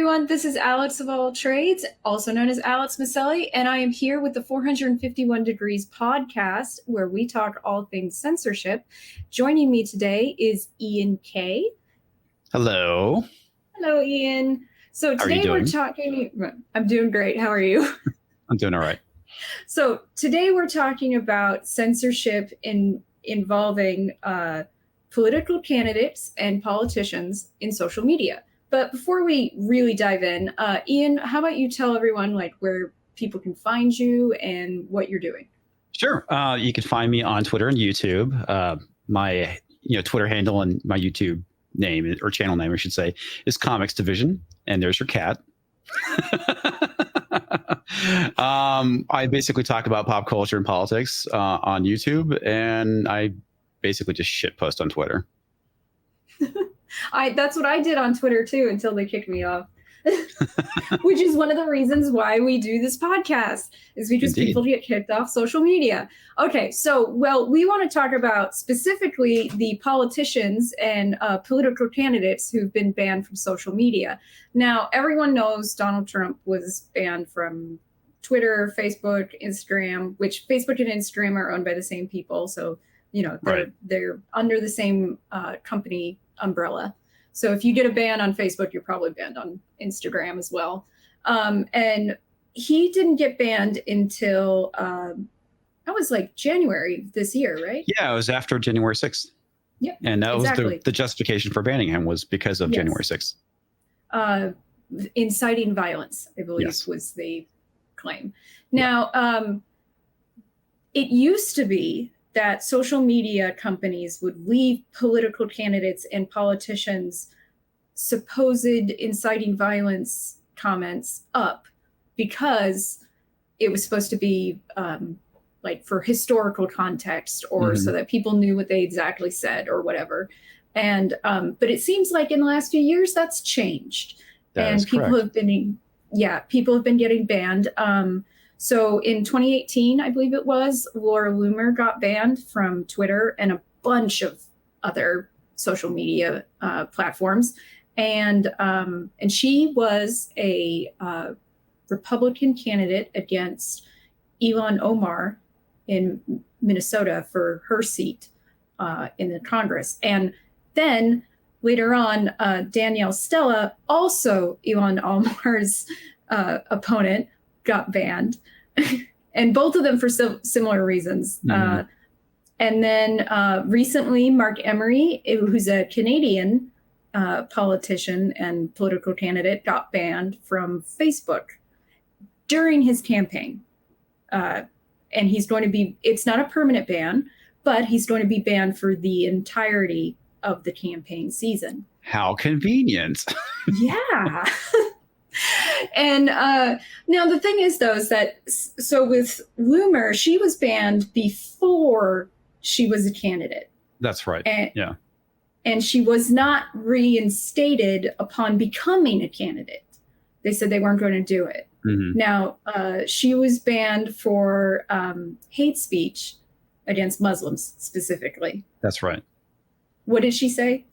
everyone. This is Alex of All Trades, also known as Alex Miceli, and I am here with the 451 Degrees podcast, where we talk all things censorship. Joining me today is Ian K. Hello. Hello, Ian. So today we're talking. I'm doing great. How are you? I'm doing all right. So today we're talking about censorship involving political candidates and politicians in social media. But before we really dive in, Ian, how about you tell everyone where people can find you and what you're doing? Sure. You can find me on Twitter and YouTube. My Twitter handle and my YouTube name, or channel name, I should say, is Comics Division. And there's your cat. I basically talk about pop culture and politics on YouTube, and I basically just shitpost on Twitter. That's what I did on Twitter too, until they kicked me off. Which is one of the reasons why we do this podcast, is because Indeed. People get kicked off social media. Okay, so, we want to talk about specifically the politicians and political candidates who've been banned from social media. Now, everyone knows Donald Trump was banned from Twitter, Facebook, Instagram, which Facebook and Instagram are owned by the same people. So, they're under the same company umbrella. So if you get a ban on Facebook, you're probably banned on Instagram as well. And he didn't get banned until that was January this year, right? Yeah, it was after January 6th. Yeah, and that was the justification for banning him, was because of January 6th. Inciting violence, I believe, was the claim. Now, it used to be that social media companies would leave political candidates and politicians' supposed inciting violence comments up because it was supposed to be for historical context, or so that people knew what they exactly said or whatever. And but it seems like in the last few years that's changed, and people have been getting banned. So in 2018, I believe it was, Laura Loomer got banned from Twitter and a bunch of other social media platforms. And she was a Republican candidate against Ilhan Omar in Minnesota for her seat in the Congress. And then later on, Danielle Stella, also Ilhan Omar's opponent, got banned, and both of them for similar reasons. And then recently, Mark Emery, who's a Canadian politician and political candidate, got banned from Facebook during his campaign. And he's going to be, it's not a permanent ban, but he's going to be banned for the entirety of the campaign season. How convenient. Yeah. And now the thing is, though, is that with Loomer, she was banned before she was a candidate. That's right. And she was not reinstated upon becoming a candidate. They said they weren't going to do it. Now, she was banned for hate speech against Muslims specifically. That's right. What did she say?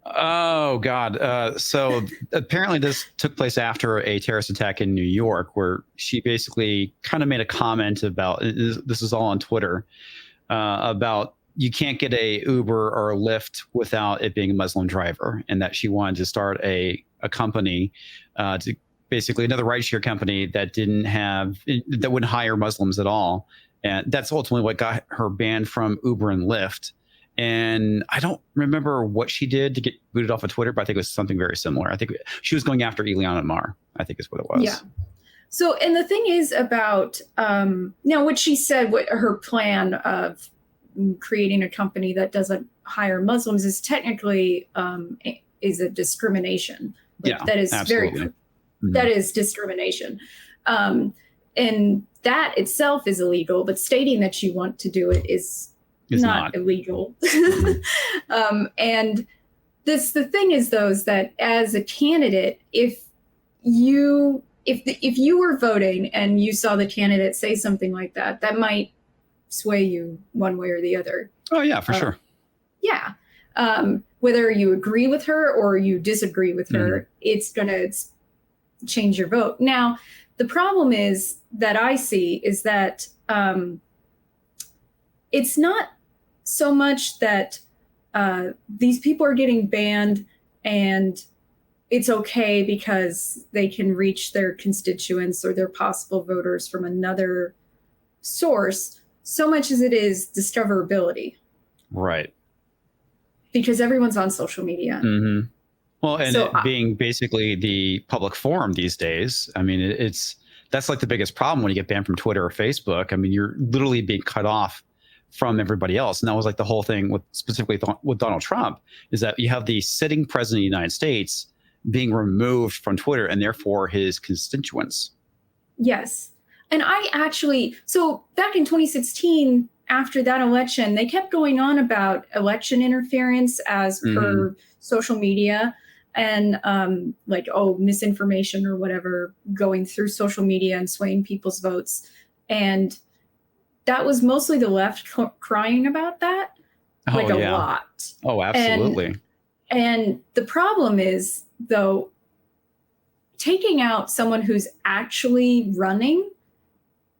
Oh, God. So apparently this took place after a terrorist attack in New York, where she basically kind of made a comment about, this is all on Twitter, about you can't get a Uber or a Lyft without it being a Muslim driver, and that she wanted to start a company, to basically another rideshare company that wouldn't hire Muslims at all. And that's ultimately what got her banned from Uber and Lyft. And I don't remember what she did to get booted off of Twitter, but I think it was something very similar. I think she was going after Ilhan Omar, I think is what it was. Yeah. So, and the thing is about, now what she said, what her plan of creating a company that doesn't hire Muslims is technically is a discrimination. That is absolutely. That is discrimination. And that itself is illegal, but stating that you want to do it is not illegal. And the thing is, though, is that as a candidate, if you were voting and you saw the candidate say something like that, that might sway you one way or the other. Oh yeah, for sure. Yeah. Whether you agree with her or you disagree with her, it's going to change your vote. Now, the problem is that I see is that it's not so much that these people are getting banned and it's okay because they can reach their constituents or their possible voters from another source, so much as it is discoverability. Right. Because everyone's on social media. Mm-hmm. Well, and so, being basically the public forum these days, I mean, that's like the biggest problem when you get banned from Twitter or Facebook. I mean, you're literally being cut off from everybody else. And that was like the whole thing with specifically with Donald Trump, is that you have the sitting president of the United States being removed from Twitter and therefore his constituents. Yes. And so back in 2016, after that election, they kept going on about election interference as per social media and misinformation or whatever going through social media and swaying people's votes. And that was mostly the left crying about that, a lot. Oh, absolutely. And the problem is, though, taking out someone who's actually running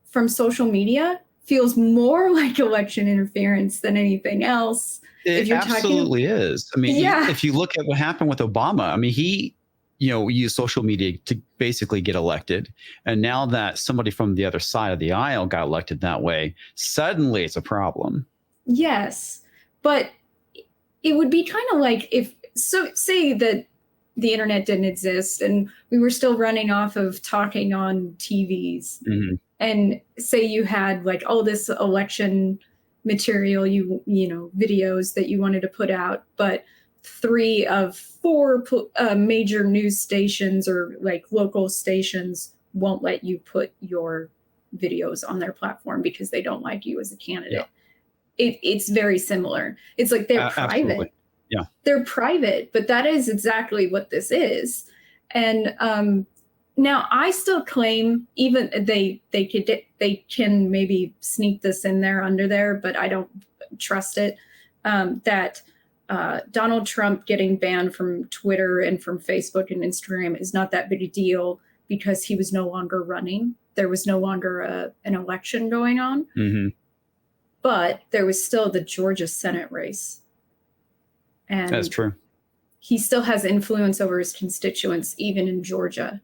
from social media feels more like election interference than anything else. It absolutely is. I mean, if you look at what happened with Obama, I mean, he, used social media to basically get elected. And now that somebody from the other side of the aisle got elected that way, suddenly it's a problem. Yes. But it would be kind of like say that the internet didn't exist and we were still running off of talking on TVs. Mm-hmm. And say you had like all this election material, videos that you wanted to put out, but 3 of 4 major news stations or like local stations won't let you put your videos on their platform because they don't like you as a candidate. Yeah. It's very similar. It's like they're private. Absolutely. Yeah. They're private, but that is exactly what this is. And now I still claim, even they can maybe sneak this in there under there, but I don't trust it, that Donald Trump getting banned from Twitter and from Facebook and Instagram is not that big a deal because he was no longer running. There was no longer an election going on. Mm-hmm. But there was still the Georgia Senate race. And that's true. He still has influence over his constituents, even in Georgia.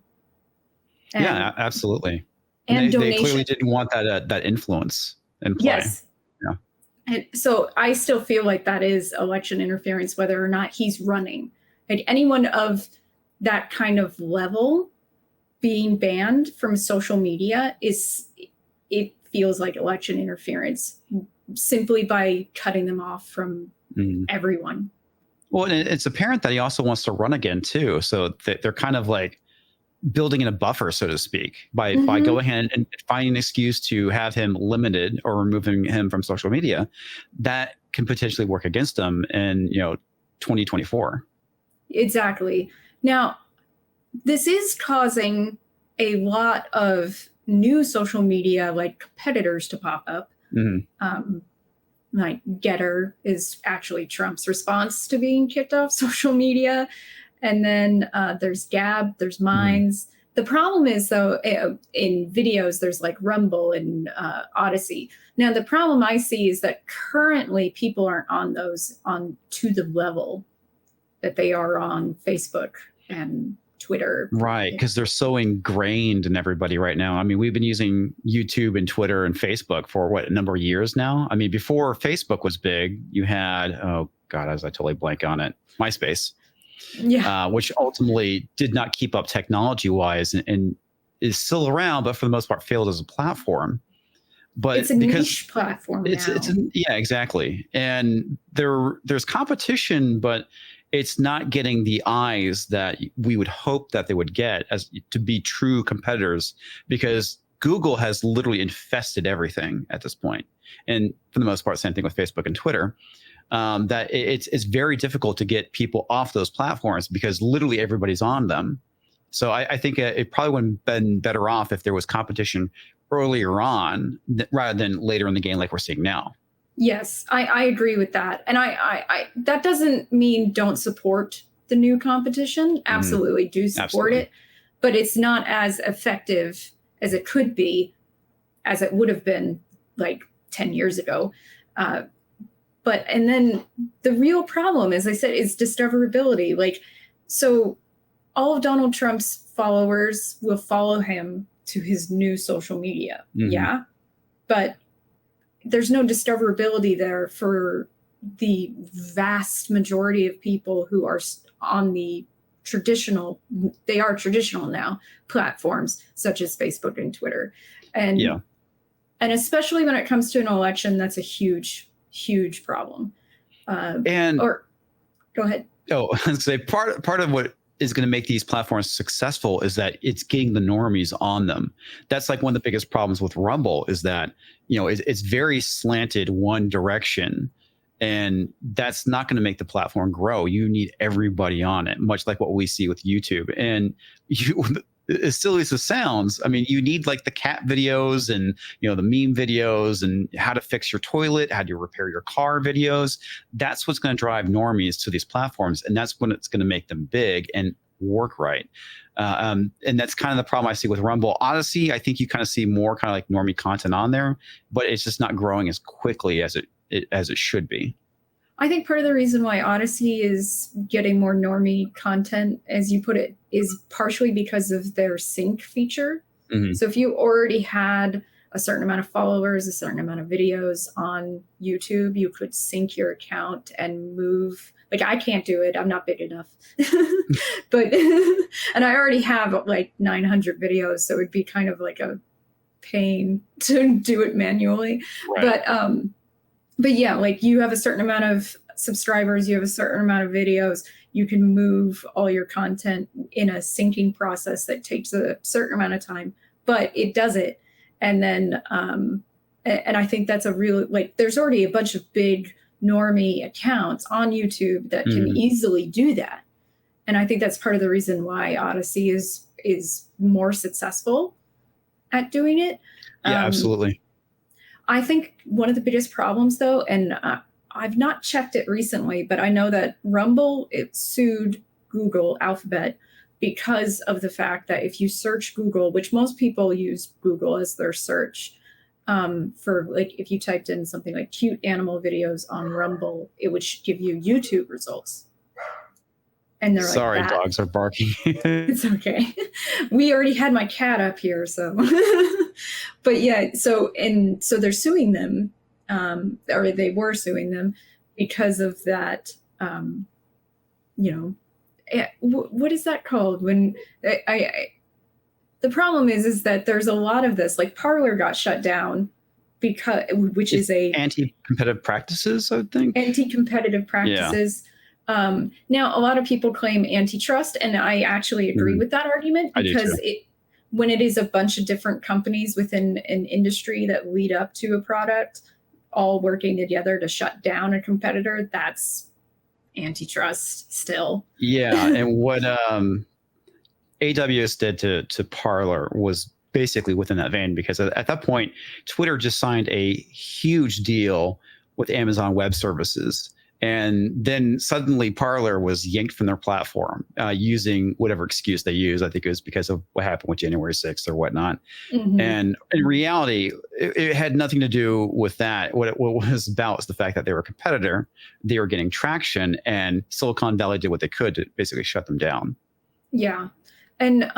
And, yeah, absolutely. And they clearly didn't want that influence in play. Yes. Yeah. And so I still feel like that is election interference, whether or not he's running. Like anyone of that kind of level being banned from social media it feels like election interference simply by cutting them off from everyone. Well, and it's apparent that he also wants to run again too. So they're kind of like building in a buffer, so to speak, by going ahead and finding an excuse to have him limited or removing him from social media. That can potentially work against him in 2024. Exactly. Now, this is causing a lot of new social media like competitors to pop up. Mm-hmm. Like Getter is actually Trump's response to being kicked off social media. And then there's Gab, there's Minds. Mm-hmm. The problem is, though, in videos, there's like Rumble and Odyssey. Now, the problem I see is that currently people aren't on those to the level that they are on Facebook and Twitter. Right, because they're so ingrained in everybody right now. I mean, we've been using YouTube and Twitter and Facebook for a number of years now. I mean, before Facebook was big, you had, I totally blank on it, MySpace. Yeah. Which ultimately did not keep up technology-wise and is still around, but for the most part failed as a platform. But it's a niche platform now. Yeah, exactly. And there's competition, but it's not getting the eyes that we would hope that they would get as to be true competitors, because Google has literally infested everything at this point. And for the most part, same thing with Facebook and Twitter. That it's very difficult to get people off those platforms because literally everybody's on them. So I think it probably would have been better off if there was competition earlier on rather than later in the game like we're seeing now. Yes, I agree with that. And I that doesn't mean don't support the new competition. Absolutely do support it. but it's not as effective as it could be, as it would have been like 10 years ago. And then the real problem, as I said, is discoverability. Like, so all of Donald Trump's followers will follow him to his new social media. Mm-hmm. Yeah. But there's no discoverability there for the vast majority of people who are on the traditional now platforms such as Facebook and Twitter. And especially when it comes to an election, that's a huge problem. Go ahead. Oh, I was gonna say part of what is going to make these platforms successful is that it's getting the normies on them. That's like one of the biggest problems with Rumble is that, it's very slanted one direction, and that's not going to make the platform grow. You need everybody on it, much like what we see with YouTube. And as silly as it sounds, I mean, you need like the cat videos and, the meme videos and how to fix your toilet, how do you repair your car videos. That's what's going to drive normies to these platforms. And that's when it's going to make them big and work right. And that's kind of the problem I see with Rumble. Odyssey, I think you kind of see more kind of like normie content on there, but it's just not growing as quickly as it should be. I think part of the reason why Odyssey is getting more normie content, as you put it, is partially because of their sync feature. Mm-hmm. So if you already had a certain amount of followers, a certain amount of videos on YouTube, you could sync your account and move. Like, I can't do it. I'm not big enough. But and I already have like 900 videos, so it'd be kind of like a pain to do it manually. Right. But yeah, like, you have a certain amount of subscribers, you have a certain amount of videos, you can move all your content in a syncing process that takes a certain amount of time, but it does it. And then, and I think that's a real, like, there's already a bunch of big normie accounts on YouTube that can easily do that. And I think that's part of the reason why Odyssey is more successful at doing it. Yeah, absolutely. I think one of the biggest problems, though, and I've not checked it recently, but I know that Rumble, it sued Google Alphabet because of the fact that if you search Google, which most people use Google as their search, for, like, if you typed in something like cute animal videos on Rumble, it would give you YouTube results. And they're sorry, like, dogs are barking. It's okay. We already had my cat up here, so. But yeah, so they're suing them, or they were suing them because of that. What is that called? When the problem is that there's a lot of this. Like, Parler got shut down which is a anti-competitive practices, I would think. Anti-competitive practices. Yeah. Now, a lot of people claim antitrust, and I actually agree with that argument, because when it is a bunch of different companies within an industry that lead up to a product all working together to shut down a competitor, that's antitrust still. Yeah, and what AWS did to Parler was basically within that vein, because at that point, Twitter just signed a huge deal with Amazon Web Services. And then suddenly Parler was yanked from their platform using whatever excuse they use. I think it was because of what happened with January 6th or whatnot. Mm-hmm. And in reality, it had nothing to do with that. What it was about was the fact that they were a competitor. They were getting traction, and Silicon Valley did what they could to basically shut them down. Yeah. And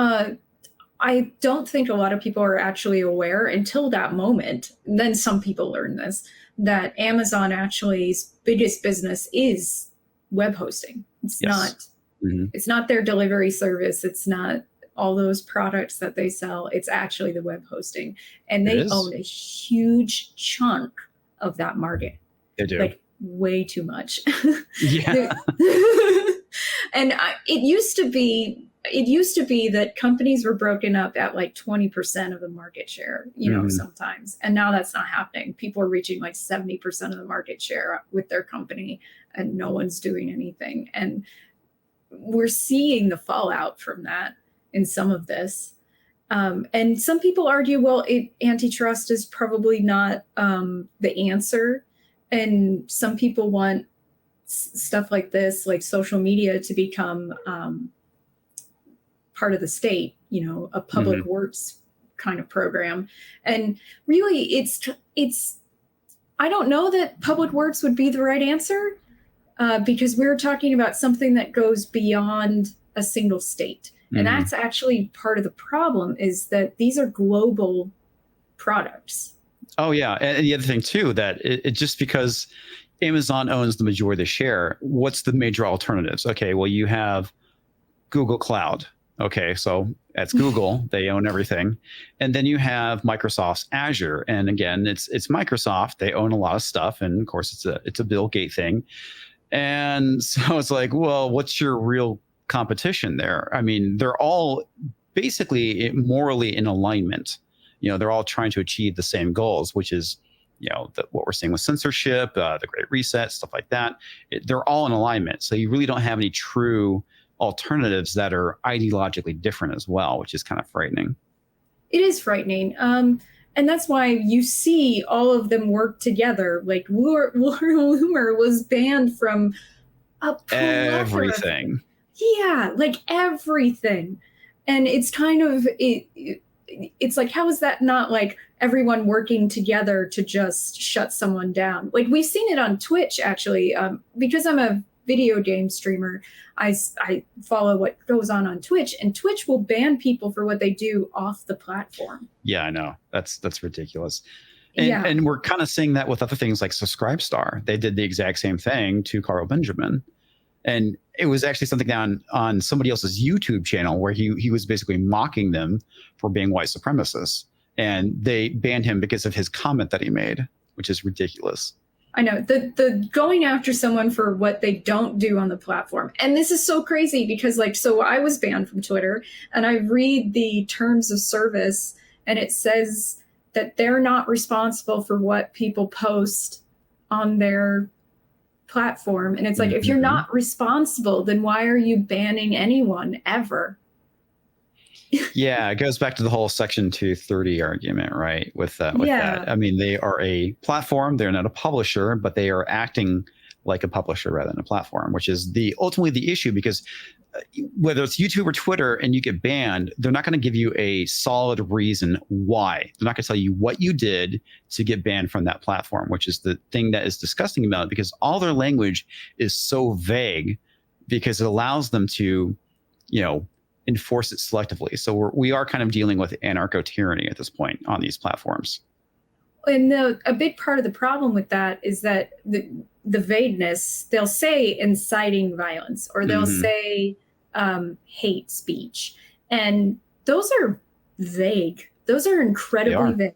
I don't think a lot of people are actually aware until that moment. Then some people learn this, that Amazon actually's biggest business is web hosting. It's it's not their delivery service. It's not all those products that they sell. It's actually the web hosting. And they own a huge chunk of that market. They do. Like, way too much. Yeah. And it used to be that companies were broken up at like 20% of the market share, sometimes. And now that's not happening. People are reaching like 70% of the market share with their company, and no one's doing anything. And we're seeing the fallout from that in some of this. And some people argue, well, antitrust is probably not the answer. And some people want stuff like this, like social media, to become part of the state, a public works kind of program. And really, it's I don't know that public works would be the right answer, because we're talking about something that goes beyond a single state. And that's actually part of the problem, is that these are global products. Oh, yeah. And the other thing, too, that it just because Amazon owns the majority of the share, what's the major alternatives? Okay, well, you have Google Cloud. Okay, so that's Google. They own everything. And then you have Microsoft's Azure. And again, it's Microsoft. They own a lot of stuff. And of course, it's a Bill Gates thing. And so it's like, well, what's your real competition there? I mean, they're all basically morally in alignment. They're all trying to achieve the same goals, which is, what we're seeing with censorship, the Great Reset, stuff like that. They're all in alignment. So you really don't have any true alternatives that are ideologically different as well, which is kind of frightening. It is frightening. And that's why you see all of them work together. Like Laura Loomer was banned from everything. Yeah, like everything. And it's kind of, it's like, how is that not like everyone working together to just shut someone down? Like we've seen it on Twitch, actually, because I'm a video game streamer. I follow what goes on Twitch, and Twitch will ban people for what they do off the platform. Yeah, I know. That's ridiculous. And we're kind of seeing that with other things like Subscribestar. They did the exact same thing to Carl Benjamin. And it was actually something on somebody else's YouTube channel where he was basically mocking them for being white supremacists. And they banned him because of his comment that he made, which is ridiculous. I know, the going after someone for what they don't do on the platform. And this is so crazy because so I was banned from Twitter, and I read the terms of service, and it says that they're not responsible for what people post on their platform. And it's like, if you're not responsible, then why are you banning anyone ever? Yeah, it goes back to the whole Section 230 argument, right? With that. I mean, they are a platform. They're not a publisher, but they are acting like a publisher rather than a platform, which is ultimately the issue, because whether it's YouTube or Twitter and you get banned, they're not going to give you a solid reason why. They're not going to tell you what you did to get banned from that platform, which is the thing that is disgusting about it, because all their language is so vague because it allows them to, enforce it selectively. So we are kind of dealing with anarcho-tyranny at this point on these platforms. And a big part of the problem with that is that the vagueness, they'll say inciting violence, or they'll say hate speech. And those are vague. Those are incredibly vague.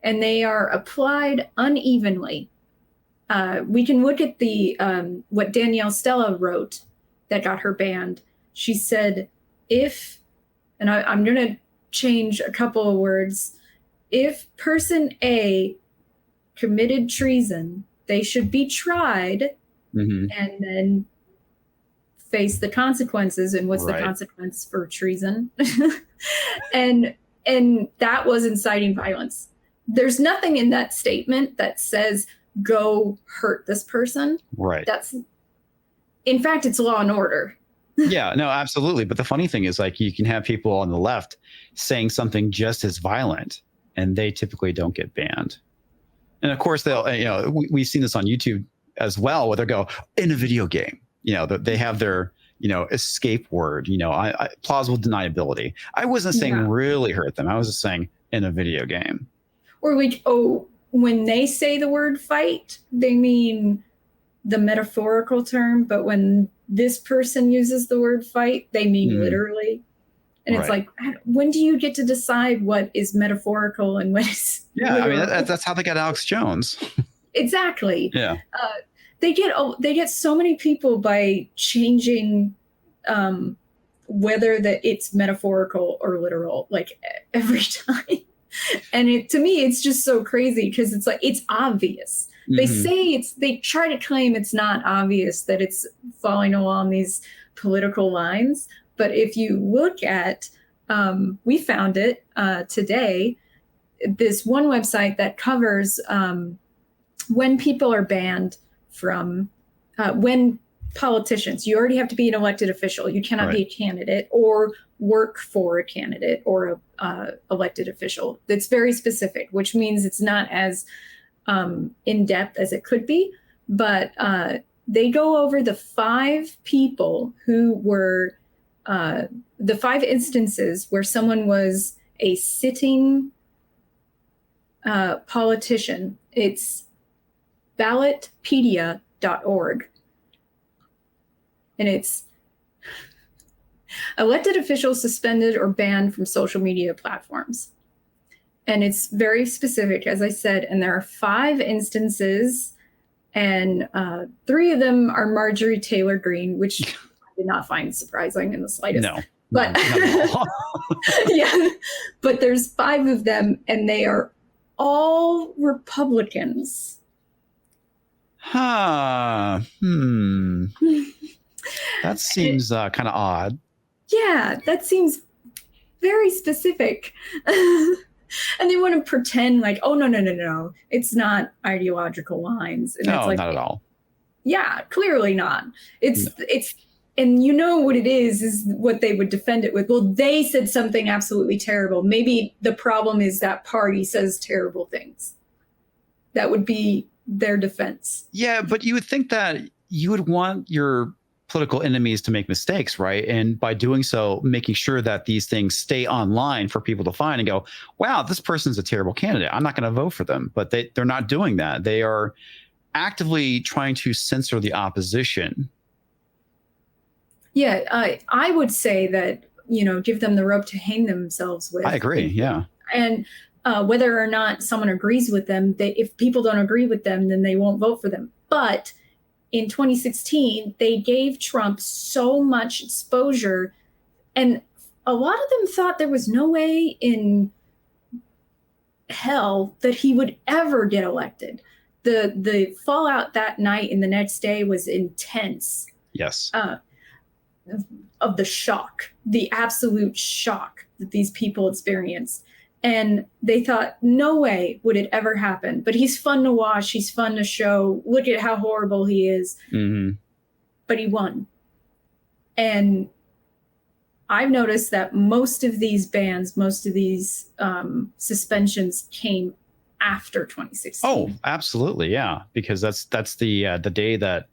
And they are applied unevenly. We can look at what Danielle Stella wrote that got her banned. She said, and I'm going to change a couple of words, if person A committed treason, they should be tried and then face the consequences. And what's the consequence for treason? and that was inciting violence. There's nothing in that statement that says go hurt this person. Right. In fact, it's law and order. Yeah, no, absolutely. But the funny thing is, you can have people on the left saying something just as violent, and they typically don't get banned. And of course, they'll, we've seen this on YouTube as well, where they go in a video game, they have their, escape word, plausible deniability. I wasn't saying really hurt them. I was just saying in a video game. Or when they say the word fight, they mean the metaphorical term, but when this person uses the word fight, they mean literally. And it's like, when do you get to decide what is metaphorical and what is literal? I mean, that's how they got Alex Jones. Exactly. Yeah. They get so many people by changing whether that it's metaphorical or literal, like every time. And to me, it's just so crazy because it's like, it's obvious. They say they try to claim it's not obvious that it's falling along these political lines. But if you look at, we found it today, this one website that covers when people are banned from, when politicians, you already have to be an elected official, you cannot be a candidate, or work for a candidate or a elected official. That's very specific, which means it's not as in depth as it could be, but they go over the 5 people who were the 5 instances where someone was a sitting politician. It's ballotpedia.org. And it's elected officials suspended or banned from social media platforms. And it's very specific, as I said, and there are 5 instances, and 3 of them are Marjorie Taylor Greene, which I did not find surprising in the slightest. No. But yeah, but there's 5 of them, and they are all Republicans. That seems kind of odd. Yeah, that seems very specific. And they want to pretend like, oh, no. It's not ideological lines. And No, it's like, not at all. Yeah, clearly not. It's and you know what it is what they would defend it with. Well, they said something absolutely terrible. Maybe the problem is that party says terrible things. That would be their defense. Yeah, but you would think that you would want your political enemies to make mistakes, right? And by doing so, making sure that these things stay online for people to find and go, wow, this person's a terrible candidate. I'm not going to vote for them. But they're not doing that. They are actively trying to censor the opposition. Yeah, I would say that, give them the rope to hang themselves with. I agree, yeah. And whether or not someone agrees with them, if people don't agree with them, then they won't vote for them. But in 2016, they gave Trump so much exposure, and a lot of them thought there was no way in hell that he would ever get elected. The fallout that night and the next day was intense. Yes. Of the shock, the absolute shock that these people experienced. And they thought, no way would it ever happen. But he's fun to watch. He's fun to show. Look at how horrible he is. Mm-hmm. But he won. And I've noticed that most of these bans, most of these suspensions came after 2016. Oh, absolutely. Yeah. Because that's the day that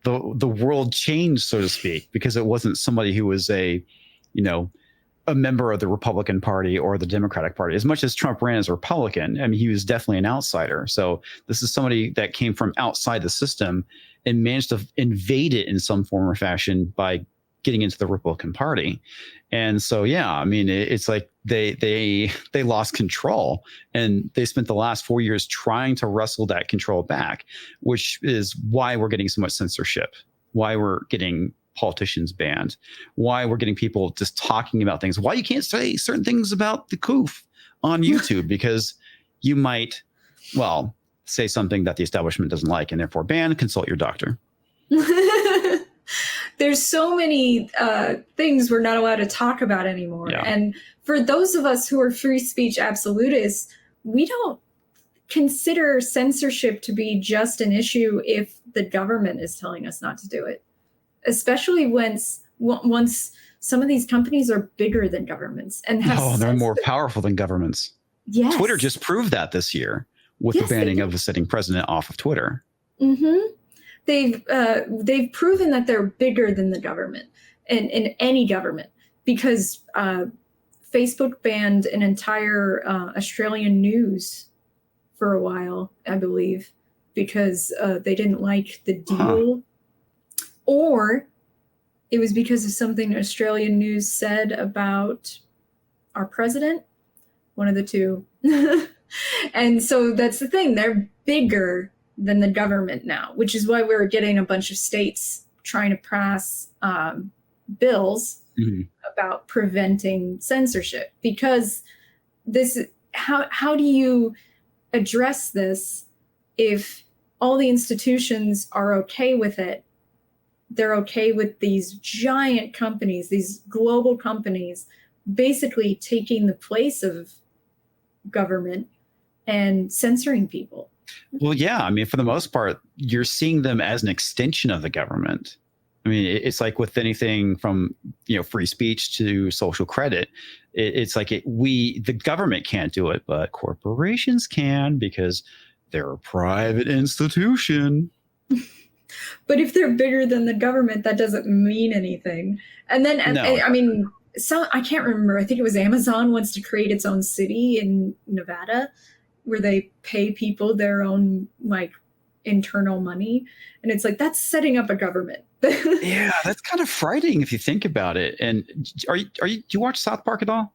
the world changed, so to speak, because it wasn't somebody who was a member of the Republican Party or the Democratic Party. As much as Trump ran as a Republican, I mean, he was definitely an outsider. So this is somebody that came from outside the system and managed to invade it in some form or fashion by getting into the Republican Party. And so, yeah, I mean, it's like they lost control, and they spent the last 4 years trying to wrestle that control back, which is why we're getting so much censorship, why we're getting politicians banned, why we're getting people just talking about things, why you can't say certain things about the coof on YouTube, because you might, say something that the establishment doesn't like and therefore ban, consult your doctor. There's so many things we're not allowed to talk about anymore. Yeah. And for those of us who are free speech absolutists, we don't consider censorship to be just an issue if the government is telling us not to do it. Especially once some of these companies are bigger than governments and have they're more powerful than governments. Yes. Twitter just proved that this year with the banning of the sitting president off of Twitter. Mm-hmm. They've proven that they're bigger than the government and any government, because Facebook banned an entire Australian news for a while, I believe, because they didn't like the deal. Or it was because of something Australian news said about our president, one of the two. And so that's the thing. They're bigger than the government now, which is why we're getting a bunch of states trying to pass bills about preventing censorship. Because how do you address this if all the institutions are okay with it? They're okay with these giant companies, these global companies, basically taking the place of government and censoring people. Well, yeah. I mean, for the most part, you're seeing them as an extension of the government. I mean, it's like with anything from, free speech to social credit. It's like the government can't do it, but corporations can because they're a private institution. But if they're bigger than the government, that doesn't mean anything. And then, I mean, I can't remember. I think it was Amazon wants to create its own city in Nevada where they pay people their own like internal money. And it's like, that's setting up a government. Yeah, that's kind of frightening if you think about it. And do you watch South Park at all?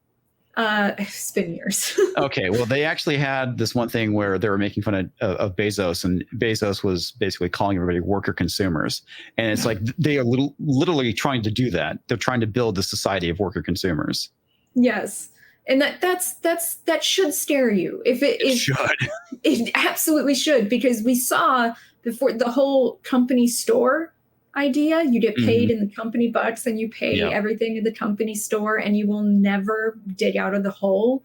It's been years. Okay, well, they actually had this one thing where they were making fun of Bezos, and Bezos was basically calling everybody worker consumers. And it's like they are literally trying to do that. They're trying to build the society of worker consumers. Yes. And that should scare you. It should. It absolutely should, because we saw before the whole company store idea. You get paid in the company bucks and you pay everything in the company store, and you will never dig out of the hole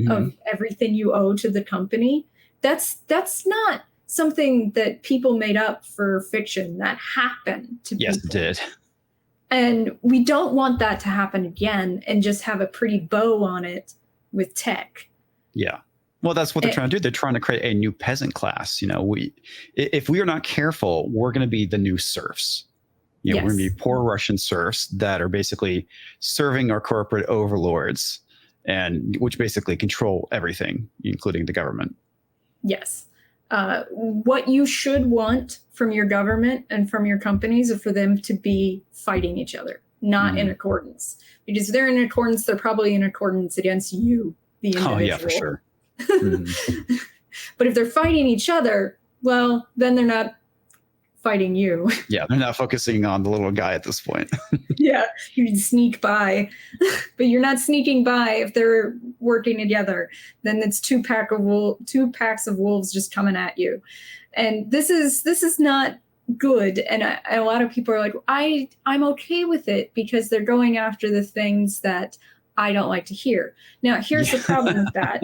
of everything you owe to the company. That's not something that people made up for fiction. That happened to people. Yes, it did. And we don't want that to happen again and just have a pretty bow on it with tech. Yeah. Well, that's what they're trying to do. They're trying to create a new peasant class. If we are not careful, we're going to be the new serfs. We're going to be poor Russian serfs that are basically serving our corporate overlords, and which basically control everything, including the government. Yes. What you should want from your government and from your companies is for them to be fighting each other, not in accordance. Because if they're in accordance, they're probably in accordance against you, the individual. Oh, yeah, for sure. But if they're fighting each other, well, then they're not fighting you. Yeah, they're not focusing on the little guy at this point. Yeah, you can sneak by, but you're not sneaking by if they're working together. Then it's two packs of wolves just coming at you, and this is not good. And a lot of people are like, I'm okay with it because they're going after the things that I don't like to hear. Now, here's the problem with that,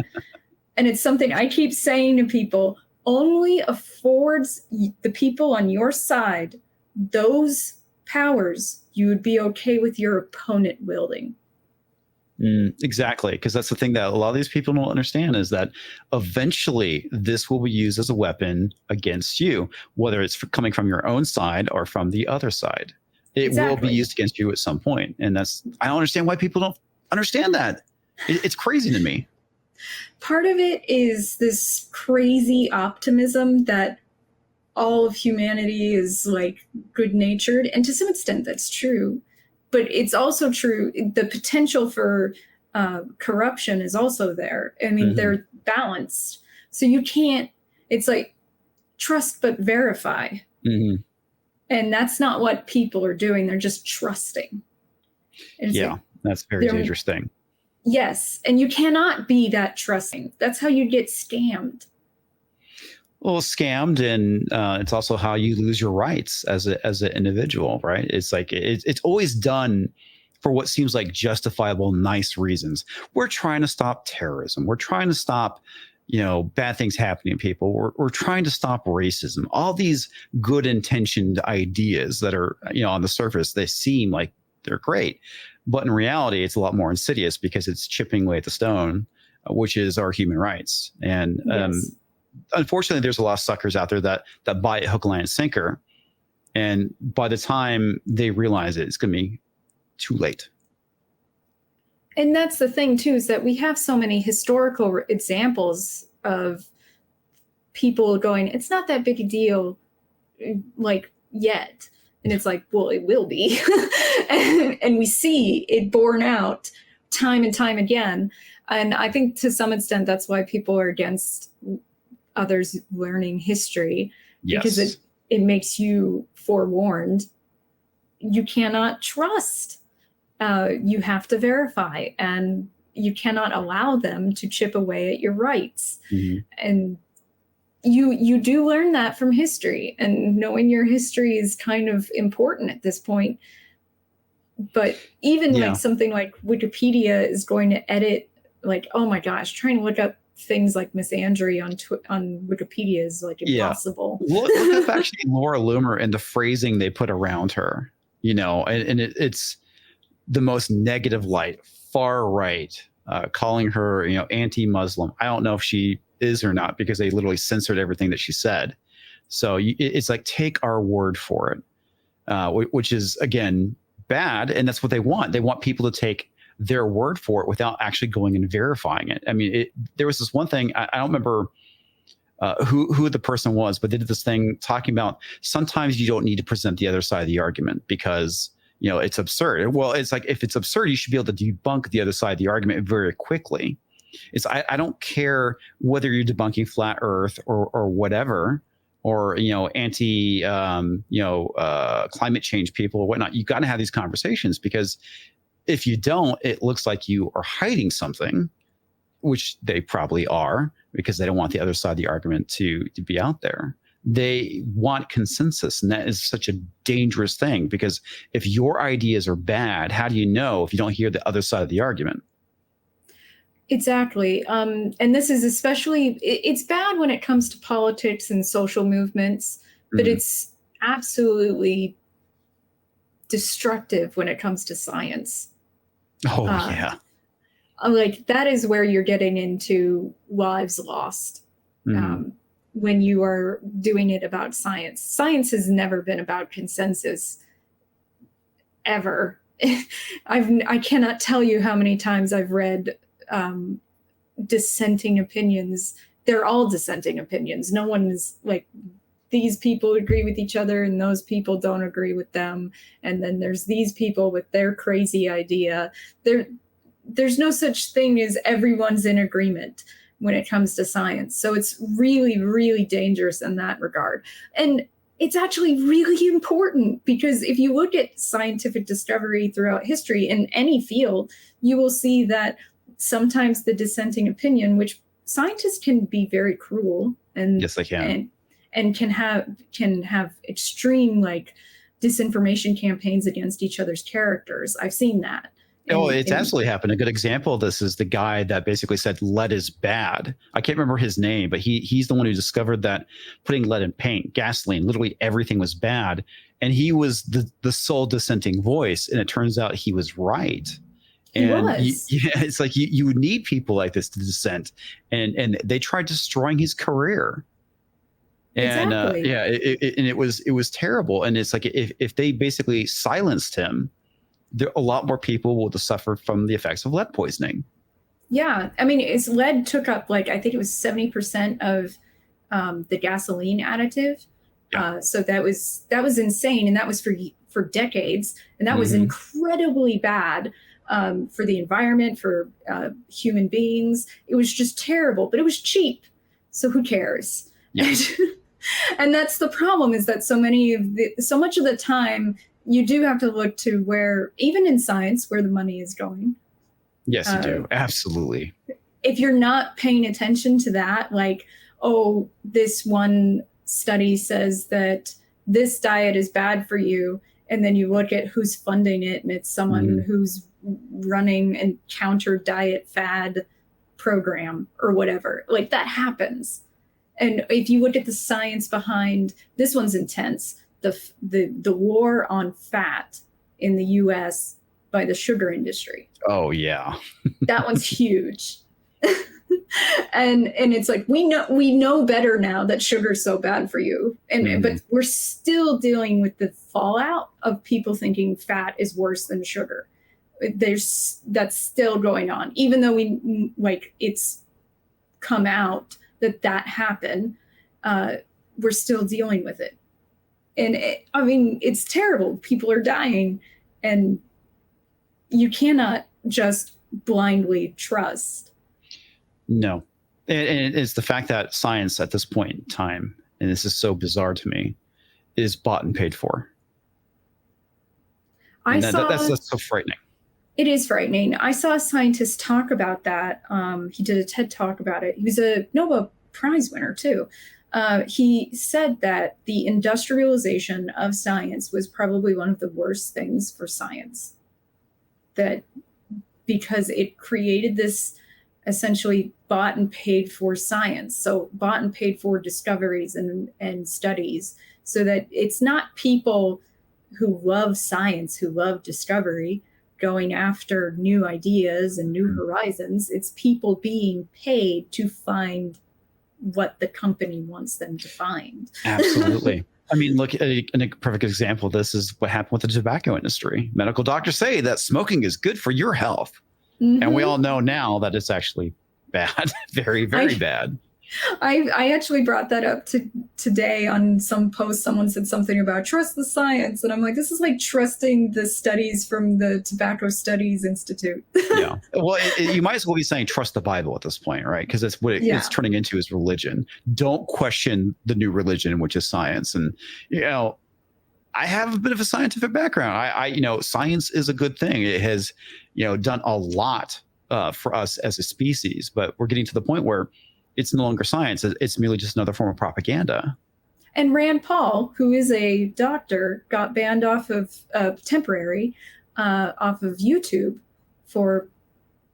and it's something I keep saying to people. Only affords the people on your side those powers you would be okay with your opponent wielding. Exactly, because that's the thing that a lot of these people don't understand is that eventually this will be used as a weapon against you, whether it's coming from your own side or from the other side. It will be used against you at some point. And I don't understand why people don't understand that. It's crazy to me. Part of it is this crazy optimism that all of humanity is like good-natured. And to some extent, that's true. But it's also true. The potential for corruption is also there. I mean, they're balanced. So you can't, it's like trust but verify. And that's not what people are doing. They're just trusting. Yeah, that's very dangerous thing. Yes, and you cannot be that trusting. That's how you get scammed. Well, scammed, and it's also how you lose your rights as an individual, right? It's like it's always done for what seems like justifiable, nice reasons. We're trying to stop terrorism. We're trying to stop, bad things happening to people. We're trying to stop racism. All these good intentioned ideas that are, on the surface, they seem like they're great. But in reality, it's a lot more insidious because it's chipping away at the stone, which is our human rights. And unfortunately, there's a lot of suckers out there that buy it hook, line, and sinker. And by the time they realize it, it's going to be too late. And that's the thing, too, is that we have so many historical examples of people going, it's not that big a deal, like, yet. And it's like, well, it will be. and we see it borne out time and time again. And I think to some extent, that's why people are against others learning history. Yes. Because it makes you forewarned. You cannot trust. You have to verify. And you cannot allow them to chip away at your rights. And you do learn that from history, and knowing your history is kind of important at this point. But even like something like Wikipedia is going to edit, like, oh my gosh, trying to look up things like misandry on Wikipedia is like impossible. Look up actually Laura Loomer and the phrasing they put around her. and it's the most negative light, far right, calling her, anti-Muslim. I don't know if she is or not, because they literally censored everything that she said. So it's like, take our word for it, which is, again, bad. And that's what they want. They want people to take their word for it without actually going and verifying it. I mean, there was this one thing, I don't remember who the person was, but they did this thing talking about sometimes you don't need to present the other side of the argument because, it's absurd. Well, it's like, if it's absurd, you should be able to debunk the other side of the argument very quickly. I don't care whether you're debunking flat Earth or whatever, or anti climate change people or whatnot. You got to have these conversations, because if you don't, it looks like you are hiding something, which they probably are, because they don't want the other side of the argument to be out there. They want consensus, and that is such a dangerous thing, because if your ideas are bad, how do you know if you don't hear the other side of the argument? Exactly. And this is especially, it's bad when it comes to politics and social movements, but it's absolutely destructive when it comes to science. Oh, yeah. Like, that is where you're getting into lives lost. When you are doing it about science. Science has never been about consensus, ever. I cannot tell you how many times I've read dissenting opinions. They're all dissenting opinions. No one is like, these people agree with each other and those people don't agree with them. And then there's these people with their crazy idea. There's no such thing as everyone's in agreement when it comes to science. So it's really, really dangerous in that regard. And it's actually really important, because if you look at scientific discovery throughout history in any field, you will see that sometimes the dissenting opinion, which scientists can be very cruel, and yes, they can, and can have extreme, like, disinformation campaigns against each other's characters. I've seen that. It's absolutely happened. A good example of this is the guy that basically said lead is bad. I can't remember his name, but he's the one who discovered that putting lead in paint, gasoline, literally everything was bad. And he was the sole dissenting voice. And it turns out he was right. And it's like you need people like this to dissent. And they tried destroying his career. And exactly. It was terrible. And it's like, if they basically silenced him, a lot more people will suffer from the effects of lead poisoning. Yeah, I mean, lead took up, like, I think it was 70% of the gasoline additive. Yeah. So that was insane, and that was for decades, and that was incredibly bad for the environment, for human beings. It was just terrible, but it was cheap, so who cares? Yeah. And that's the problem, is that so much of the time, you do have to look to where, even in science, where the money is going. Yes, you do. Absolutely. If you're not paying attention to that, like, oh, this one study says that this diet is bad for you, and then you look at who's funding it, and it's someone who's running an counter diet fad program or whatever. Like, that happens. And if you look at the science behind, this one's intense. The war on fat in the US by the sugar industry. Oh, yeah. That one's huge. and it's like, we know better now that sugar's so bad for you. But we're still dealing with the fallout of people thinking fat is worse than sugar. That's still going on, even though it's come out that happened. We're still dealing with it. And it's terrible. People are dying, and you cannot just blindly trust. No. And it's the fact that science at this point in time, and this is so bizarre to me, is bought and paid for. That's so frightening. It is frightening. I saw a scientist talk about that. He did a TED talk about it. He was a Nobel Prize winner, too. He said that the industrialization of science was probably one of the worst things for science. Because it created this essentially bought and paid for science. So bought and paid for discoveries and studies, so that it's not people who love science, who love discovery, going after new ideas and new horizons. It's people being paid to find what the company wants them to find. Absolutely. I mean, look, a perfect example of this is what happened with the tobacco industry. Medical doctors say that smoking is good for your health. And we all know now that it's actually bad, very, very bad. I actually brought that up today on some post. Someone said something about trust the science. And I'm like, this is like trusting the studies from the Tobacco Studies Institute. Yeah. Well, you might as well be saying trust the Bible at this point, right? Because that's what it's turning into is religion. Don't question the new religion, which is science. And, you know, I have a bit of a scientific background. You know, science is a good thing. It has, you know, done a lot for us as a species, but we're getting to the point where it's no longer science. It's merely just another form of propaganda. And Rand Paul, who is a doctor, got banned off of temporary off of YouTube for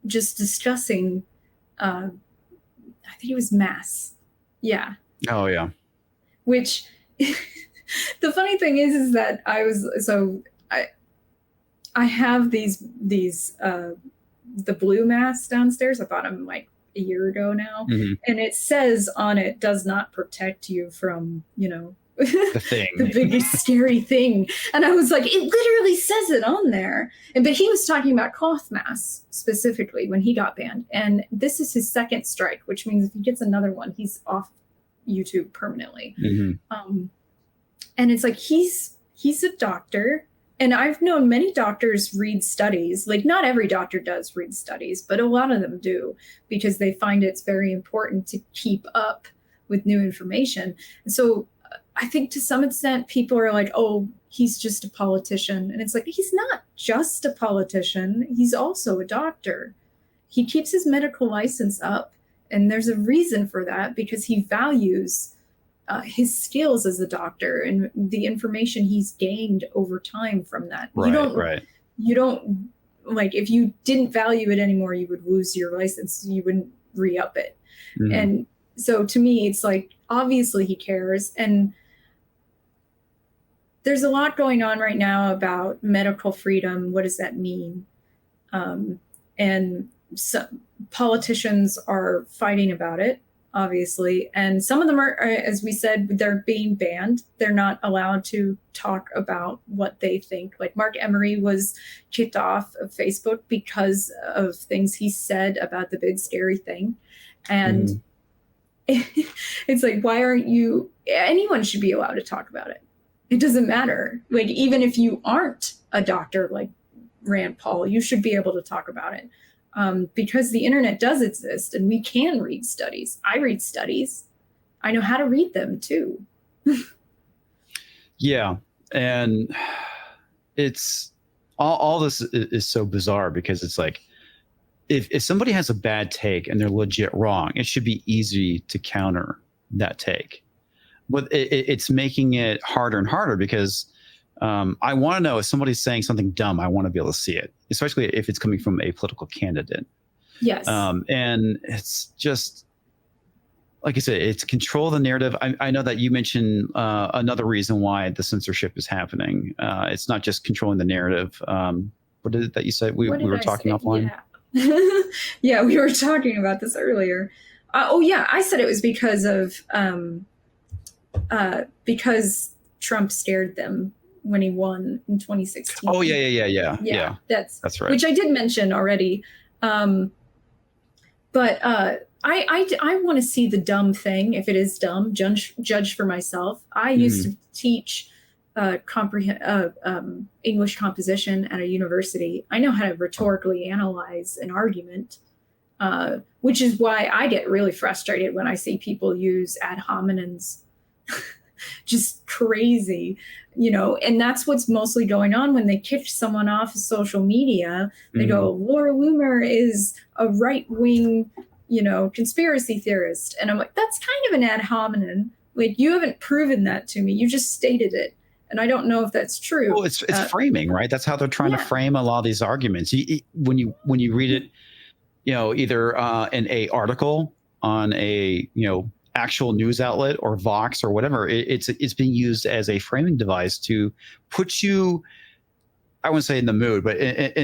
just discussing, I think it was mass. Yeah. Oh, yeah. Which the funny thing is that I have these the blue masks downstairs. I bought them like a year ago now, and it says on it, does not protect you from, you know, the thing, the biggest scary thing. And I was like, it literally says it on there. But he was talking about cloth masks specifically when he got banned, and this is his second strike, which means if he gets another one, he's off YouTube permanently. And it's like he's a doctor. And I've known many doctors read studies. Like, not every doctor does read studies, but a lot of them do, because they find it's very important to keep up with new information. And so I think to some extent people are like, oh, he's just a politician. And it's like, he's not just a politician. He's also a doctor. He keeps his medical license up. And there's a reason for that, because he values his skills as a doctor and the information he's gained over time from that. You don't like, if you didn't value it anymore, you would lose your license. You wouldn't re-up it. And so to me, it's like, obviously he cares. And there's a lot going on right now about medical freedom. What does that mean? And some politicians are fighting about it, obviously. And some of them are, as we said, they're being banned. They're not allowed to talk about what they think. Like Mark Emery was kicked off of Facebook because of things he said about the big scary thing. And it's like, why aren't you, anyone should be allowed to talk about it. It doesn't matter. Like, even if you aren't a doctor like Rand Paul, you should be able to talk about it. Because the internet does exist and we can read studies. I read studies. I know how to read them too. Yeah. And it's all this is so bizarre, because it's like, if somebody has a bad take and they're legit wrong, it should be easy to counter that take. But it's making it harder and harder, because I want to know if somebody's saying something dumb, I want to be able to see it, especially if it's coming from a political candidate. Yes. And it's just, like I said, it's control the narrative. I know that you mentioned another reason why the censorship is happening. It's not just controlling the narrative. What is it that you said? We were talking offline. Yeah. Yeah, we were talking about this earlier. I said it was because Trump scared them when he won in 2016. Oh, yeah. That's right. Which I did mention already. But I want to see the dumb thing. If it is dumb, judge for myself. I used to teach English composition at a university. I know how to rhetorically analyze an argument, which is why I get really frustrated when I see people use ad hominems. Just crazy, you know, and that's what's mostly going on when they kick someone off of social media. They go, Laura Loomer is a right-wing, you know, conspiracy theorist. And I'm like, that's kind of an ad hominem. Like, you haven't proven that to me. You just stated it. And I don't know if that's true. Well, it's framing, right? That's how they're trying to frame a lot of these arguments. When you read it, you know, either in a article on a, you know, actual news outlet or Vox or whatever. It's being used as a framing device to put you, I wouldn't say in the mood, but it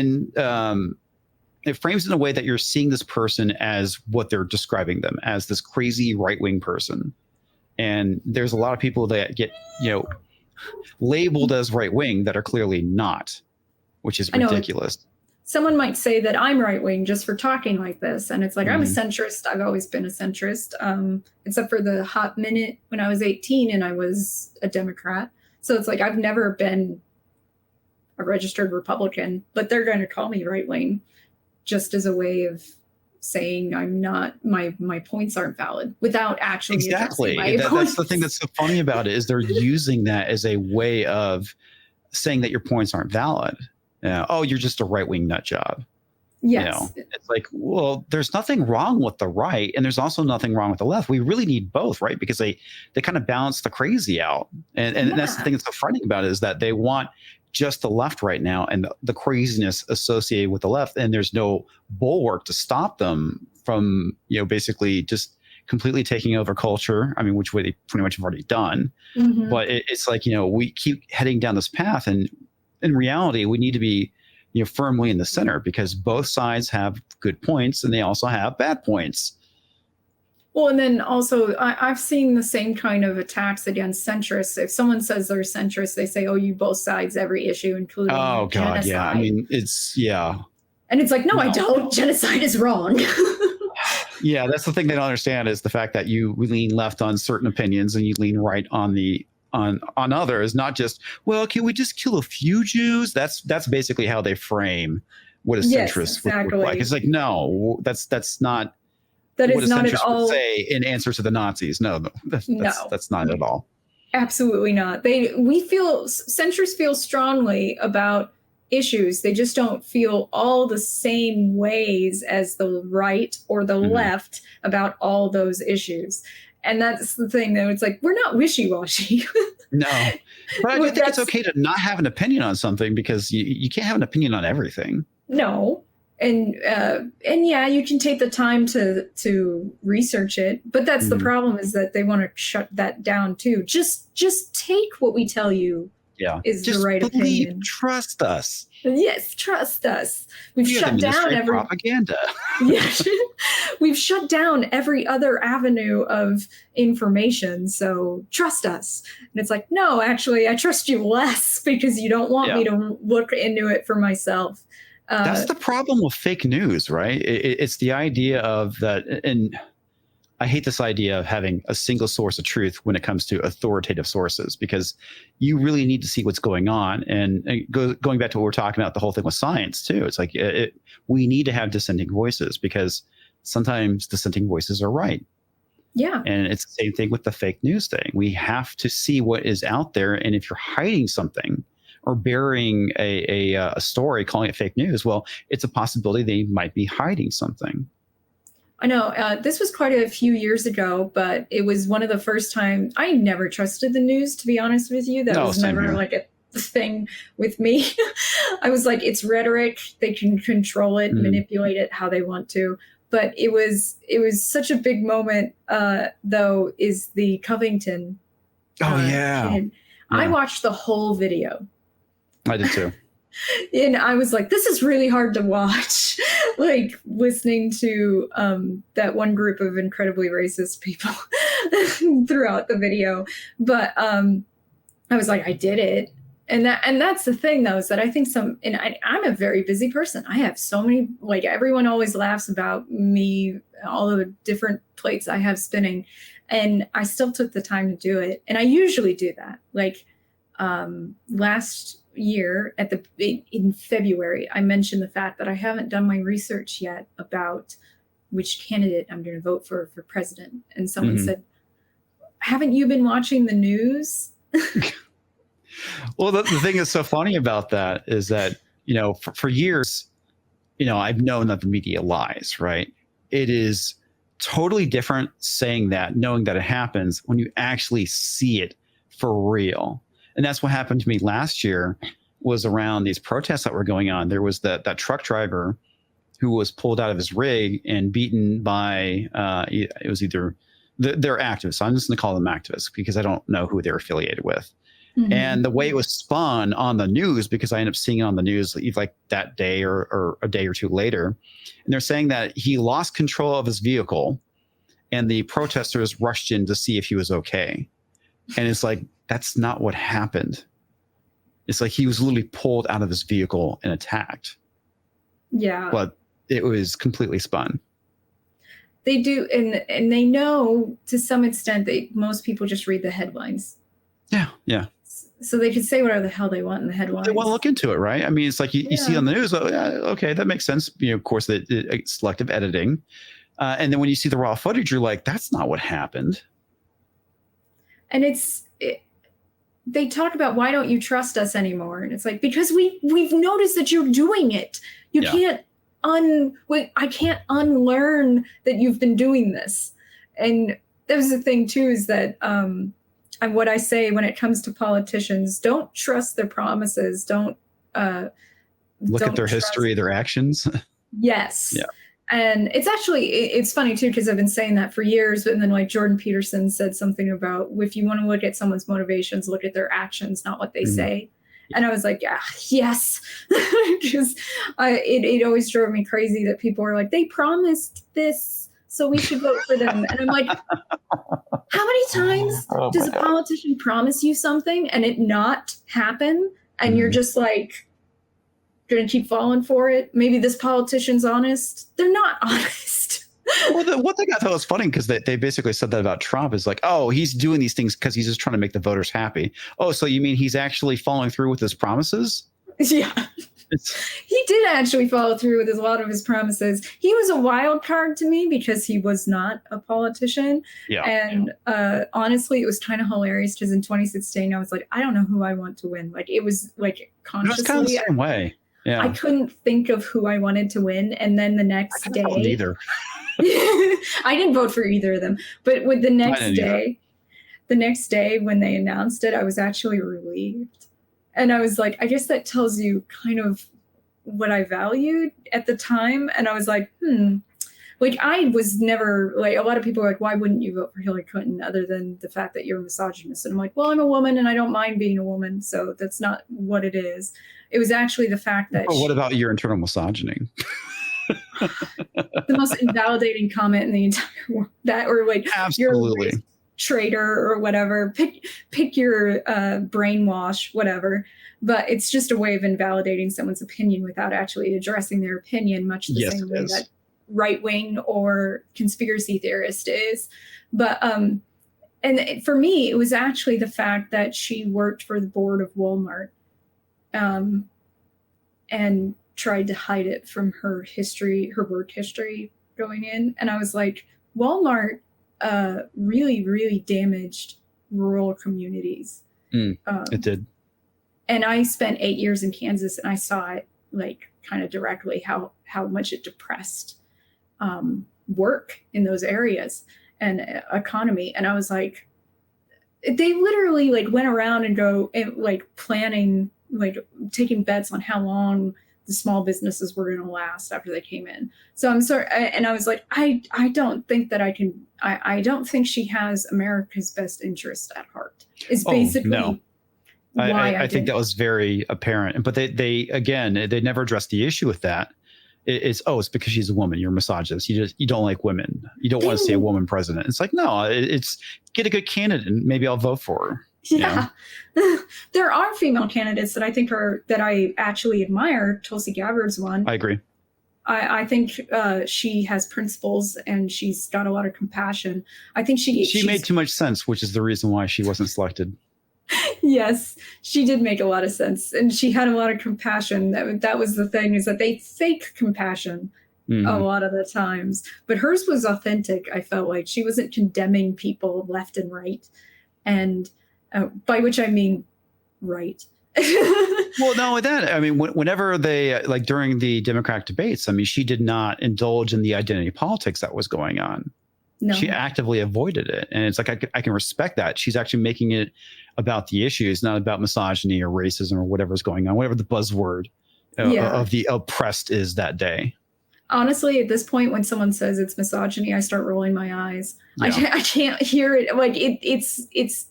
frames in a way that you're seeing this person as what they're describing them as, this crazy right-wing person. And there's a lot of people that get, labeled as right-wing that are clearly not, which is ridiculous. Someone might say that I'm right-wing just for talking like this. And it's like, I'm a centrist. I've always been a centrist, except for the hot minute when I was 18 and I was a Democrat. So it's like, I've never been a registered Republican, but they're going to call me right-wing just as a way of saying I'm not, my points aren't valid without actually exactly. That's the thing that's so funny about it is they're using that as a way of saying that your points aren't valid. Oh, you're just a right-wing nut job. Yes. It's like, well, there's nothing wrong with the right, and there's also nothing wrong with the left. We really need both, right? Because they kind of balance the crazy out. And that's the thing that's so frightening about it, is that they want just the left right now and the craziness associated with the left, and there's no bulwark to stop them from, basically just completely taking over culture. I mean, which way they pretty much have already done. But it's like, we keep heading down this path, and in reality, we need to be, firmly in the center, because both sides have good points and they also have bad points. Well, and then also I've seen the same kind of attacks against centrists. If someone says they're centrist, they say, oh, you both sides every issue, including genocide. Yeah. I mean, And it's like, no, I don't. Genocide is wrong. Yeah, that's the thing they don't understand, is the fact that you lean left on certain opinions and you lean right on on others, not just, well, can we just kill a few Jews? That's basically how they frame what a centrist would look like. It's like, no, that's not. That is not at all. Would say in answer to the Nazis. No, that's not at all. Absolutely not. Centrists feel strongly about issues. They just don't feel all the same ways as the right or the left about all those issues. And that's the thing, though. It's like, we're not wishy-washy. No. But I do think it's okay to not have an opinion on something, because you can't have an opinion on everything. No. And yeah, you can take the time to research it. But that's the problem, is that they want to shut that down, too. Just take what we tell you is the right opinion. Trust us. Yes, trust us. We've shut down every propaganda. We've shut down every other avenue of information. So trust us. And it's like, no, actually, I trust you less, because you don't want me to look into it for myself. That's the problem with fake news, right? It's the idea of that, and I hate this idea of having a single source of truth when it comes to authoritative sources, because you really need to see what's going on. And going back to what we're talking about, the whole thing with science too, it's like we need to have dissenting voices, because sometimes dissenting voices are right. Yeah. And it's the same thing with the fake news thing. We have to see what is out there. And if you're hiding something or burying a story, calling it fake news, well, it's a possibility they might be hiding something. I know this was quite a few years ago, but it was one of the first time I never trusted the news, to be honest with you. That was never like a thing with me. I was like, it's rhetoric. They can control it, manipulate it how they want to. But it was such a big moment, though, is the Covington. I watched the whole video. I did too. And I was like, this is really hard to watch, like listening to that one group of incredibly racist people throughout the video. But I was like, I did it. And that's the thing, though, is that I think I'm a very busy person. I have so many, like, everyone always laughs about me, all the different plates I have spinning. And I still took the time to do it. And I usually do that. Like last year in February, I mentioned the fact that I haven't done my research yet about which candidate I'm going to vote for president. And someone said, haven't you been watching the news? Well, the thing that's so funny about that is that, for years, I've known that the media lies, right? It is totally different saying that, knowing that it happens, when you actually see it for real. And that's what happened to me last year, was around these protests that were going on. There was that truck driver who was pulled out of his rig and beaten by, it was either they're activists. So I'm just going to call them activists because I don't know who they're affiliated with. Mm-hmm. And the way it was spun on the news, because I ended up seeing it on the news like that day or a day or two later, and they're saying that he lost control of his vehicle and the protesters rushed in to see if he was okay. And it's like, that's not what happened. It's like he was literally pulled out of his vehicle and attacked. Yeah. But it was completely spun. They do, and they know to some extent that most people just read the headlines. Yeah. So they can say whatever the hell they want in the headlines. They want to look into it, right? I mean, it's like you see on the news, okay, that makes sense. Of course, the selective editing. And then when you see the raw footage, you're like, that's not what happened. And they talk about, why don't you trust us anymore? And it's like, because we've noticed that you're doing it. You can't I can't unlearn that you've been doing this. And there's the thing too, is that and what I say when it comes to politicians, don't trust their promises. Don't look at their history, their actions. Yes. Yeah. And it's funny too, because I've been saying that for years. And then like Jordan Peterson said something about, if you want to look at someone's motivations, look at their actions, not what they say. And I was like, yes, because it always drove me crazy that people are like, they promised this, so we should vote for them. And I'm like, how many times does a politician promise you something and it not happen? And you're just like, going to keep falling for it. Maybe this politician's honest. They're not honest. Well, the one thing I thought was funny, because they basically said that about Trump, is like, oh, he's doing these things because he's just trying to make the voters happy. Oh, so you mean he's actually following through with his promises? Yeah. He did actually follow through with a lot of his promises. He was a wild card to me because he was not a politician. Yeah. And honestly, it was kind of hilarious because in 2016, I was like, I don't know who I want to win. Like, it was like consciously. It was kind of the same way. Yeah. I couldn't think of who I wanted to win. And then the next day. Neither. I didn't vote for either of them. But with the next day when they announced it, I was actually relieved. And I was like, I guess that tells you kind of what I valued at the time. And I was like, like, I was never, like, a lot of people are like, why wouldn't you vote for Hillary Clinton other than the fact that you're a misogynist? And I'm like, well, I'm a woman and I don't mind being a woman. So that's not what it is. It was actually the fact that. But what about your internal misogyny? The most invalidating comment in the entire world. That, or like, absolutely. You're a traitor or whatever. Pick your brainwash, whatever. But it's just a way of invalidating someone's opinion without actually addressing their opinion, much the same way that right-wing or conspiracy theorist is. But and for me, it was actually the fact that she worked for the board of Walmart and tried to hide it from her history, her work history going in. And I was like, Walmart really, really damaged rural communities. It did. And I spent 8 years in Kansas, and I saw it like kind of directly how much it depressed work in those areas and economy. And I was like, they literally like went around and like planning, like taking bets on how long the small businesses were going to last after they came in. So I'm sorry. And I was like, I don't think that I don't think she has America's best interest at heart. Is basically no. I think that was very apparent. But they never addressed the issue with that. It's because she's a woman. You're a misogynist. You don't like women. You don't want to see a woman president. It's like, no, it's get a good candidate and maybe I'll vote for her. Yeah. There are female candidates that I think that I actually admire. Tulsi Gabbard's one. I agree. I think she has principles and she's got a lot of compassion. I think she made too much sense, which is the reason why she wasn't selected. Yes, she did make a lot of sense, and she had a lot of compassion. That was the thing, is that they fake compassion a lot of the times, but hers was authentic. I felt like she wasn't condemning people left and right, and by which I mean right. Well, not with that. I mean, whenever they like during the Democratic debates, I mean, she did not indulge in the identity politics that was going on. No. She actively avoided it. And it's like, I can respect that. She's actually making it about the issues, not about misogyny or racism or whatever's going on, whatever the buzzword of the oppressed is that day. honestly, at this point, when someone says it's misogyny, I start rolling my eyes. Yeah. I can't hear it. Like it's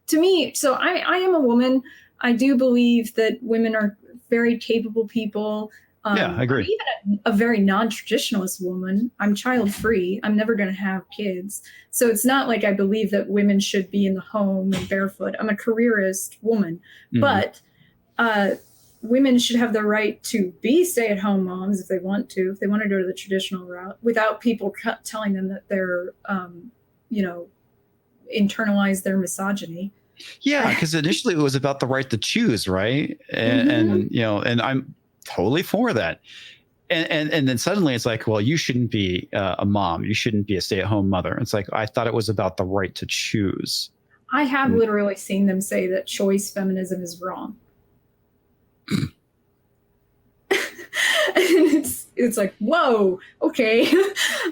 to me. So I am a woman. I do believe that women are very capable people. Yeah, I agree. I'm even a very non-traditionalist woman. I'm child-free. I'm never going to have kids. So it's not like I believe that women should be in the home and barefoot. I'm a careerist woman. But women should have the right to be stay-at-home moms if they want to go to the traditional route without people telling them that they're, internalize their misogyny. Yeah, because initially it was about the right to choose, right? And and I'm totally for that. And then suddenly it's like, well, you shouldn't be a mom. You shouldn't be a stay-at-home mother. It's like, I thought it was about the right to choose. I have literally seen them say that choice feminism is wrong. And it's like, whoa, okay.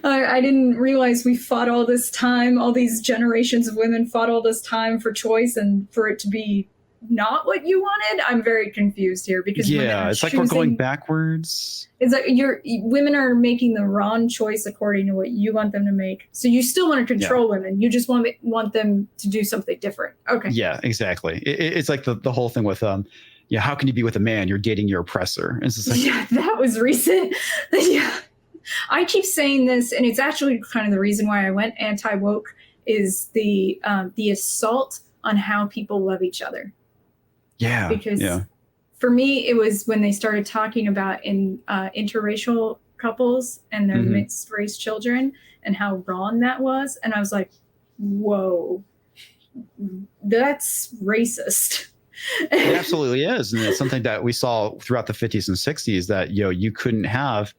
I didn't realize we fought all this time, all these generations of women fought all this time for choice and for it to be not what you wanted. I'm very confused here because it's like we're going backwards. It's like women are making the wrong choice according to what you want them to make. So you still want to control women. You just want them to do something different. Okay. Yeah, exactly. It's like the whole thing with how can you be with a man? You're dating your oppressor. It's just like, yeah, that was recent. Yeah. I keep saying this, and it's actually kind of the reason why I went anti-woke is the assault on how people love each other. Yeah. Because for me, it was when they started talking about interracial couples and their mixed race children and how wrong that was. And I was like, whoa, that's racist. It absolutely is. And it's something that we saw throughout the 50s and 60s that, you couldn't have,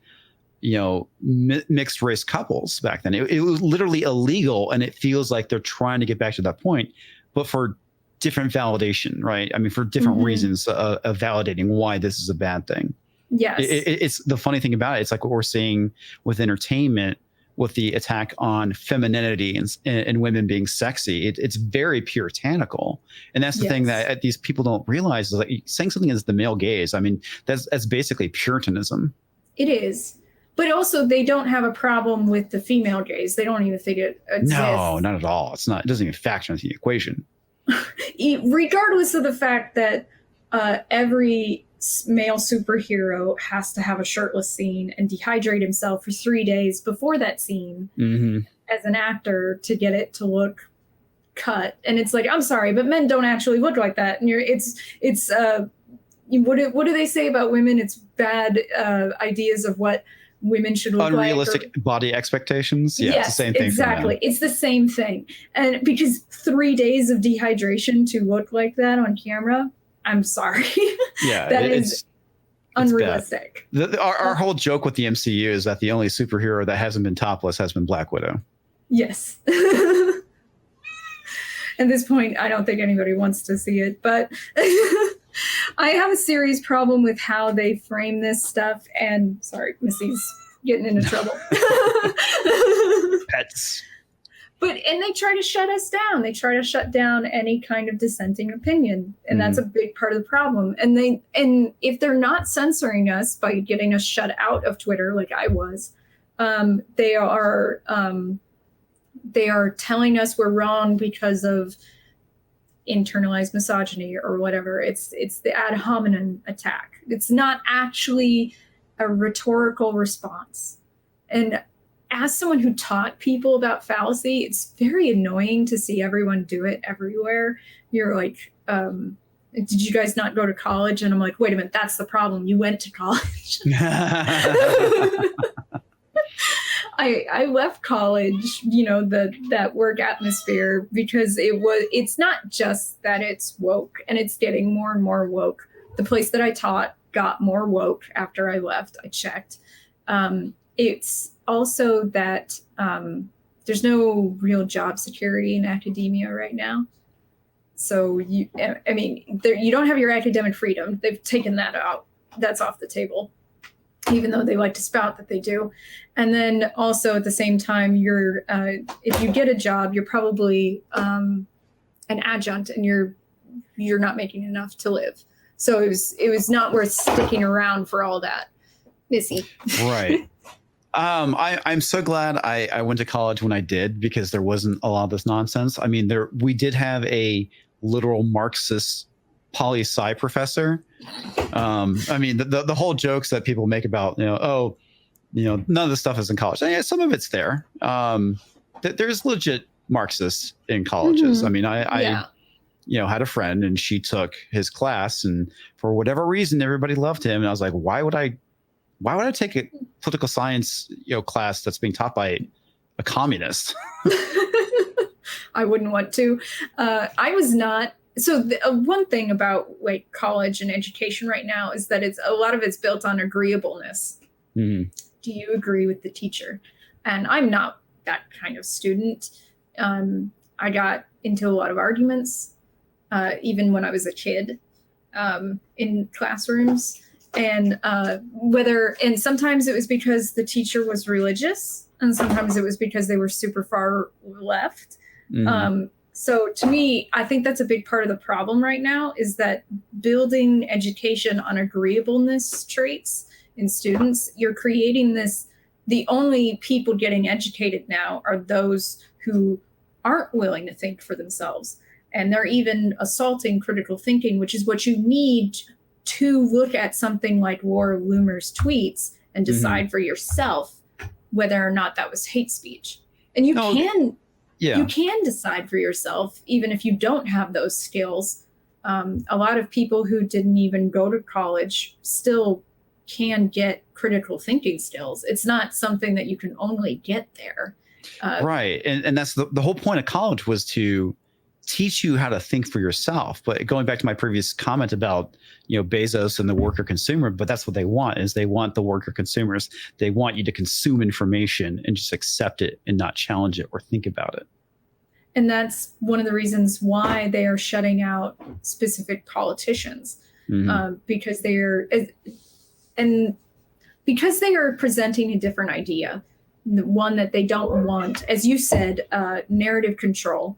mixed race couples back then. It was literally illegal. And it feels like they're trying to get back to that point, but for different validation, right? I mean, for different reasons of validating why this is a bad thing. Yes. It's the funny thing about it. It's like what we're seeing with entertainment, with the attack on femininity and women being sexy. It's very puritanical. And that's the thing that these people don't realize is like saying something is the male gaze. I mean, that's basically Puritanism. It is. But also they don't have a problem with the female gaze. They don't even think it exists. No, not at all. It doesn't even factor into the equation. Regardless of the fact that every male superhero has to have a shirtless scene and dehydrate himself for 3 days before that scene as an actor to get it to look cut. And it's like, I'm sorry, but men don't actually look like that. And what do they say about women? It's bad ideas of what women should look unrealistic body expectations. Yeah, it's the same thing. Exactly. It's the same thing. And because 3 days of dehydration to look like that on camera, I'm sorry. Yeah, that is unrealistic. Our whole joke with the MCU is that the only superhero that hasn't been topless has been Black Widow. Yes. At this point, I don't think anybody wants to see it, but I have a serious problem with how they frame this stuff. And sorry, Missy's getting into trouble. Pets. And they try to shut us down. They try to shut down any kind of dissenting opinion. And that's a big part of the problem. And if they're not censoring us by getting us shut out of Twitter, like I was, they are telling us we're wrong because of internalized misogyny or whatever. It's the ad hominem attack. It's not actually a rhetorical response. And as someone who taught people about fallacy, it's very annoying to see everyone do it everywhere. You're like, did you guys not go to college? And I'm like, wait a minute, that's the problem. You went to college. I left college, that work atmosphere, because it's not just that it's woke, and it's getting more and more woke. The place that I taught got more woke after I left. I checked. It's also that there's no real job security in academia right now. So you don't have your academic freedom. They've taken that out. That's off the table, even though they like to spout that they do. And then also at the same time, if you get a job, you're probably an adjunct, and you're not making enough to live. So it was not worth sticking around for all that, Missy. Right. I'm so glad I went to college when I did, because there wasn't a lot of this nonsense. I mean, we did have a literal Marxist poli-sci professor. I mean, the whole jokes that people make about, none of this stuff is in college. Yeah, some of it's there. There's legit Marxists in colleges. I mean, I had a friend, and she took his class, and for whatever reason, everybody loved him. And I was like, why would I take a political science, class that's being taught by a communist? I wouldn't want to. I was not. So one thing about like college and education right now is that a lot of it's built on agreeableness. Mm-hmm. Do you agree with the teacher? And I'm not that kind of student. I got into a lot of arguments, even when I was a kid, in classrooms. And sometimes it was because the teacher was religious, and sometimes it was because they were super far left. Mm-hmm. So to me, I think that's a big part of the problem right now, is that building education on agreeableness traits in students, you're creating the only people getting educated now are those who aren't willing to think for themselves. And they're even assaulting critical thinking, which is what you need to look at something like Laura Loomer's tweets and decide for yourself whether or not that was hate speech. And you can decide for yourself, even if you don't have those skills. A lot of people who didn't even go to college still can get critical thinking skills. It's not something that you can only get there. Right. And that's the whole point of college, was to teach you how to think for yourself. But going back to my previous comment about, Bezos and the worker consumer, but that's what they want the worker consumers. They want you to consume information and just accept it and not challenge it or think about it. And that's one of the reasons why they are shutting out specific politicians, because they are presenting a different idea, the one that they don't want, as you said, narrative control.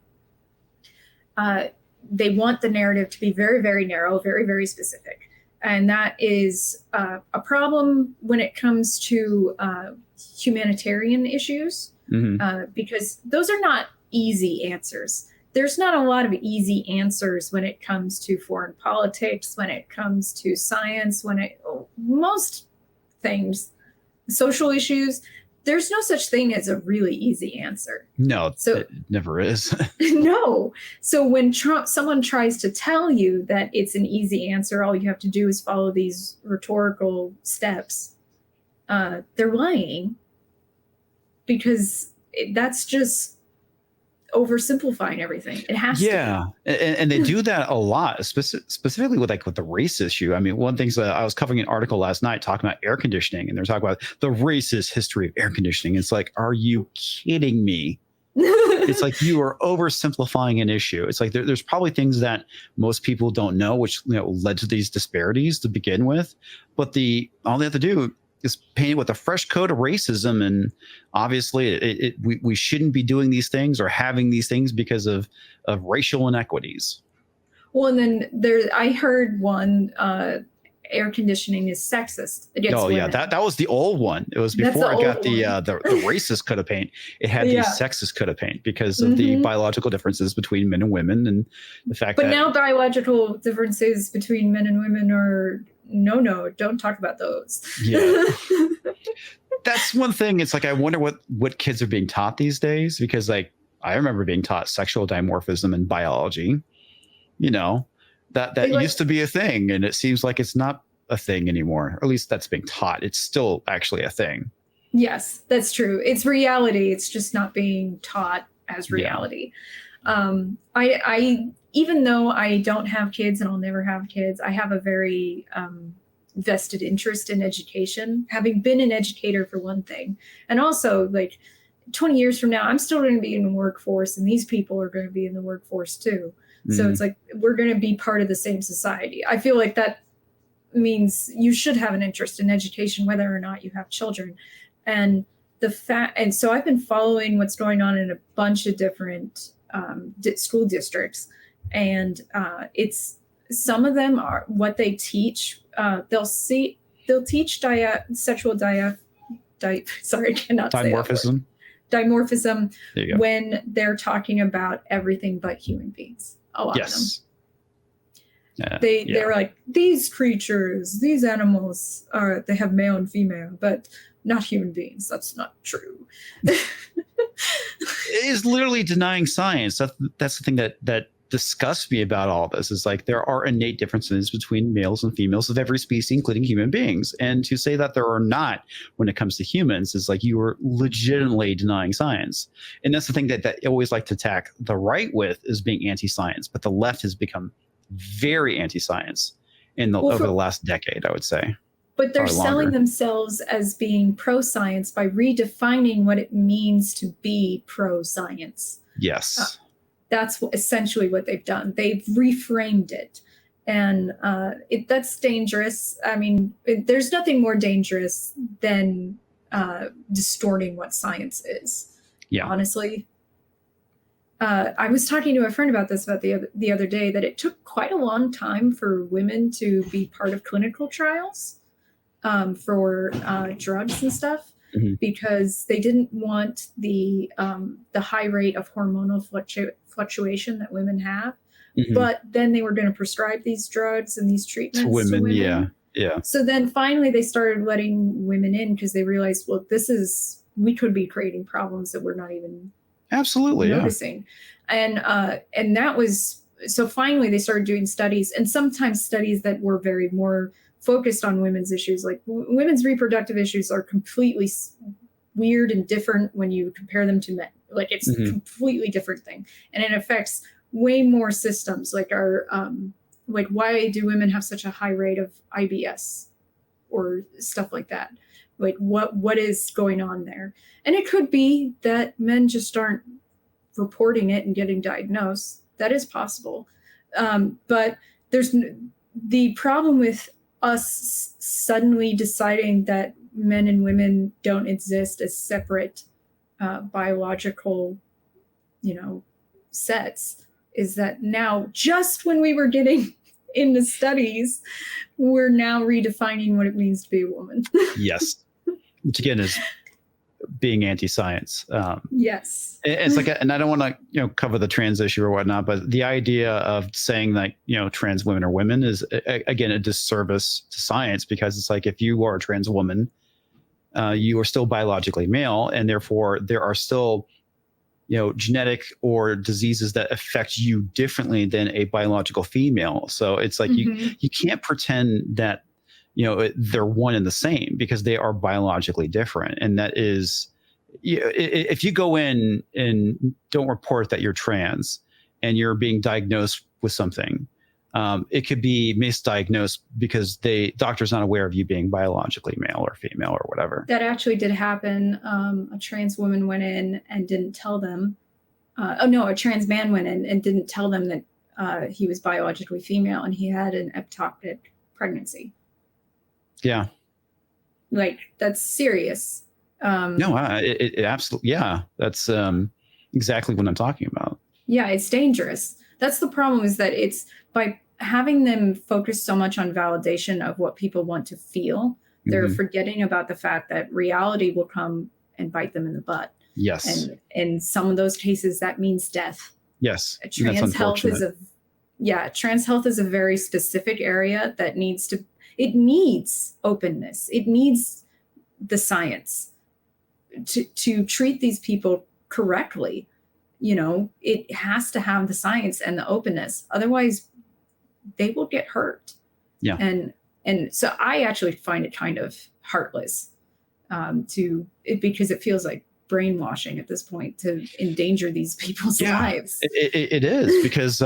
They want the narrative to be very, very narrow, very, very specific. And that is a problem when it comes to humanitarian issues, because those are not easy answers. There's not a lot of easy answers when it comes to foreign politics, when it comes to science, most things, social issues. There's no such thing as a really easy answer. No, so it never is. No. So when someone tries to tell you that it's an easy answer, all you have to do is follow these rhetorical steps, they're lying, because that's just oversimplifying everything. It has to. Yeah. And they do that a lot, specifically with the race issue. I mean, one thing is I was covering an article last night talking about air conditioning, and they're talking about the racist history of air conditioning. It's like, are you kidding me? It's like you are oversimplifying an issue. It's like there's probably things that most people don't know, which led to these disparities to begin with. But all they have to do is paint it with a fresh coat of racism, and obviously we shouldn't be doing these things or having these things because of racial inequities. Well, and then I heard one, air conditioning is sexist against women. Yeah, that was the old one. It was before I got the racist coat of paint. It had the sexist coat of paint because of the biological differences between men and women, and the fact that now biological differences between men and women are no, don't talk about those. Yeah. That's one thing. It's like, I wonder what kids are being taught these days, because I remember being taught sexual dimorphism in biology. That used to be a thing, and it seems like it's not a thing anymore. Or at least that's being taught. It's still actually a thing. Yes, that's true. It's reality. It's just not being taught as reality. I even though I don't have kids and I'll never have kids, I have a very vested interest in education, having been an educator for one thing. And also, 20 years from now, I'm still going to be in the workforce, and these people are going to be in the workforce too. So it's like, we're going to be part of the same society. I feel like that means you should have an interest in education, whether or not you have children. And so I've been following what's going on in a bunch of different school districts. And some of them are what they teach. They'll teach sexual sorry, I cannot say that word. Dimorphism. Dimorphism There you go. when they're talking about everything but human beings. A lot of them. They're like, these creatures, these animals they have male and female, but not human beings. That's not true. It is literally denying science. That's the thing that disgusts me about all this, is like there are innate differences between males and females of every species, including human beings. And to say that there are not when it comes to humans is like you are legitimately denying science. And that's the thing that I always like to attack the right with, is being anti-science. But the left has become very anti-science over the last decade, I would say. But they're selling themselves as being pro-science by redefining what it means to be pro-science. Yes. That's essentially what they've done. They've reframed it. And that's dangerous. I mean, there's nothing more dangerous than distorting what science is, honestly. I was talking to a friend about this the other day, that it took quite a long time for women to be part of clinical trials for drugs and stuff, because they didn't want the high rate of hormonal fluctuation that women have. But then they were going to prescribe these drugs and these treatments to women. Yeah. So then finally they started letting women in, because they realized, well, we could be creating problems that we're not even noticing. And that was, so finally they started doing studies, and sometimes studies that were very more focused on women's issues. Like women's reproductive issues are completely weird and different when you compare them to men. Like it's a completely different thing, and it affects way more systems. Like like why do women have such a high rate of IBS or stuff like that? Like what is going on there? And it could be that men just aren't reporting it and getting diagnosed. That is possible. But there's the problem with us suddenly deciding that men and women don't exist as separate biological, sets, is that now, just when we were getting into studies, we're now redefining what it means to be a woman. Yes. Which again is being anti-science. Yes. It's like, and I don't want to, cover the trans issue or whatnot, but the idea of saying that, trans women are women is, again, a disservice to science, because it's like, if you are a trans woman, you are still biologically male, and therefore there are still, genetic or diseases that affect you differently than a biological female. So it's like, you can't pretend that, they're one and the same, because they are biologically different. And that is, if you go in and don't report that you're trans and you're being diagnosed with something, it could be misdiagnosed because doctor's not aware of you being biologically male or female or whatever. That actually did happen. A trans woman went in and didn't tell them. A trans man went in and didn't tell them that he was biologically female, and he had an ectopic pregnancy. Yeah. Like, that's serious. No, it absolutely. Yeah, that's exactly what I'm talking about. Yeah, it's dangerous. That's the problem, is that it's by having them focus so much on validation of what people want to feel, they're forgetting about the fact that reality will come and bite them in the butt. Yes. And in some of those cases, that means death. Yes. Trans health is a very specific area that needs openness. It needs the science to treat these people correctly. It has to have the science and the openness. Otherwise, they will get hurt. Yeah. And so I actually find it kind of heartless because it feels like brainwashing at this point to endanger these people's lives. It is, because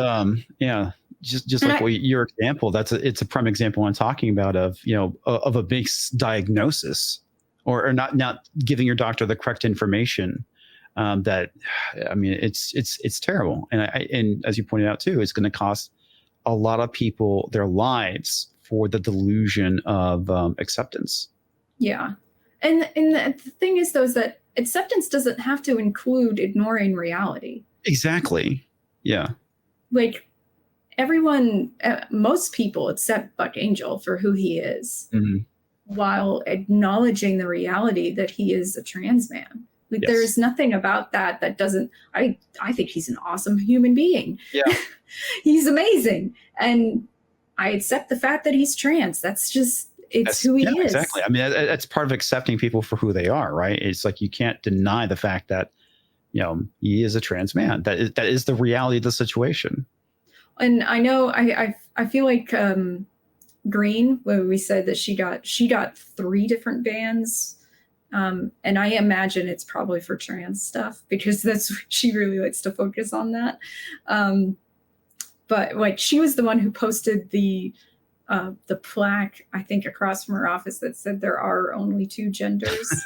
just like your example, it's a prime example I'm talking about of a misdiagnosis or not giving your doctor the correct information. That, I mean, it's terrible, and as you pointed out too, it's going to cost a lot of people their lives for the delusion of acceptance. Yeah, and the thing is, though, is that acceptance doesn't have to include ignoring reality. Exactly. Yeah. Like, everyone, most people accept Buck Angel for who he is. while acknowledging the reality that he is a trans man. Like, Yes. there's nothing about that doesn't, I think he's an awesome human being. Yeah. He's amazing. And I accept the fact that he's trans. That's who he is. Exactly. I mean, that's part of accepting people for who they are, right? It's like, you can't deny the fact that, he is a trans man. That is the reality of the situation. And I know, I feel like Green, where we said that she got 3 different bans. And I imagine it's probably for trans stuff, because she really likes to focus on that. But like, she was the one who posted the plaque, I think, across from her office that said there are only 2 genders.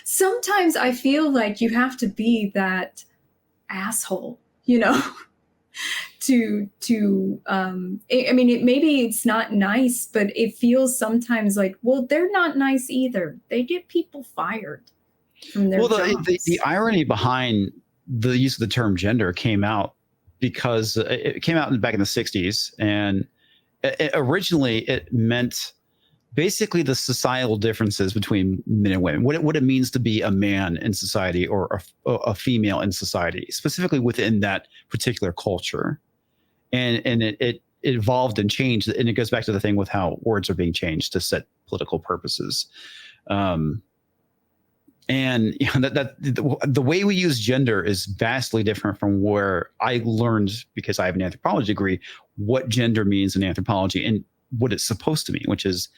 Sometimes I feel like you have to be that asshole, to I mean, maybe it's not nice, but it feels sometimes like, well, they're not nice either. They get people fired from their jobs. The irony behind the use of the term gender came out because it came out back in the 60s, and originally it meant basically the societal differences between men and women, what it means to be a man in society or a female in society, specifically within that particular culture. And it evolved and changed, and it goes back to the thing with how words are being changed to set political purposes. And the way we use gender is vastly different from where I learned, because I have an anthropology degree, what gender means in anthropology and what it's supposed to mean, which is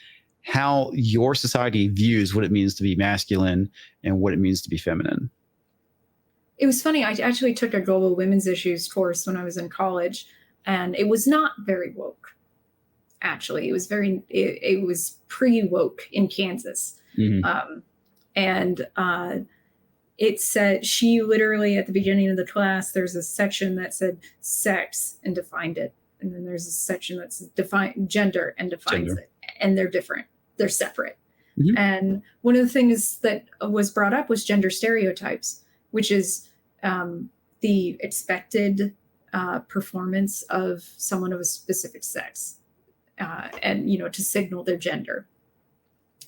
how your society views what it means to be masculine and what it means to be feminine. It was funny. I actually took a global women's issues course when I was in college, and it was not very woke. Actually, it was it was pre-woke in Kansas. Mm-hmm. It said, she literally, at the beginning of the class, there's a section that said sex and defined it. And then there's a section that's defined gender and defines it. And they're different. They're separate. Mm-hmm. And one of the things that was brought up was gender stereotypes, which is the expected performance of someone of a specific sex, and to signal their gender.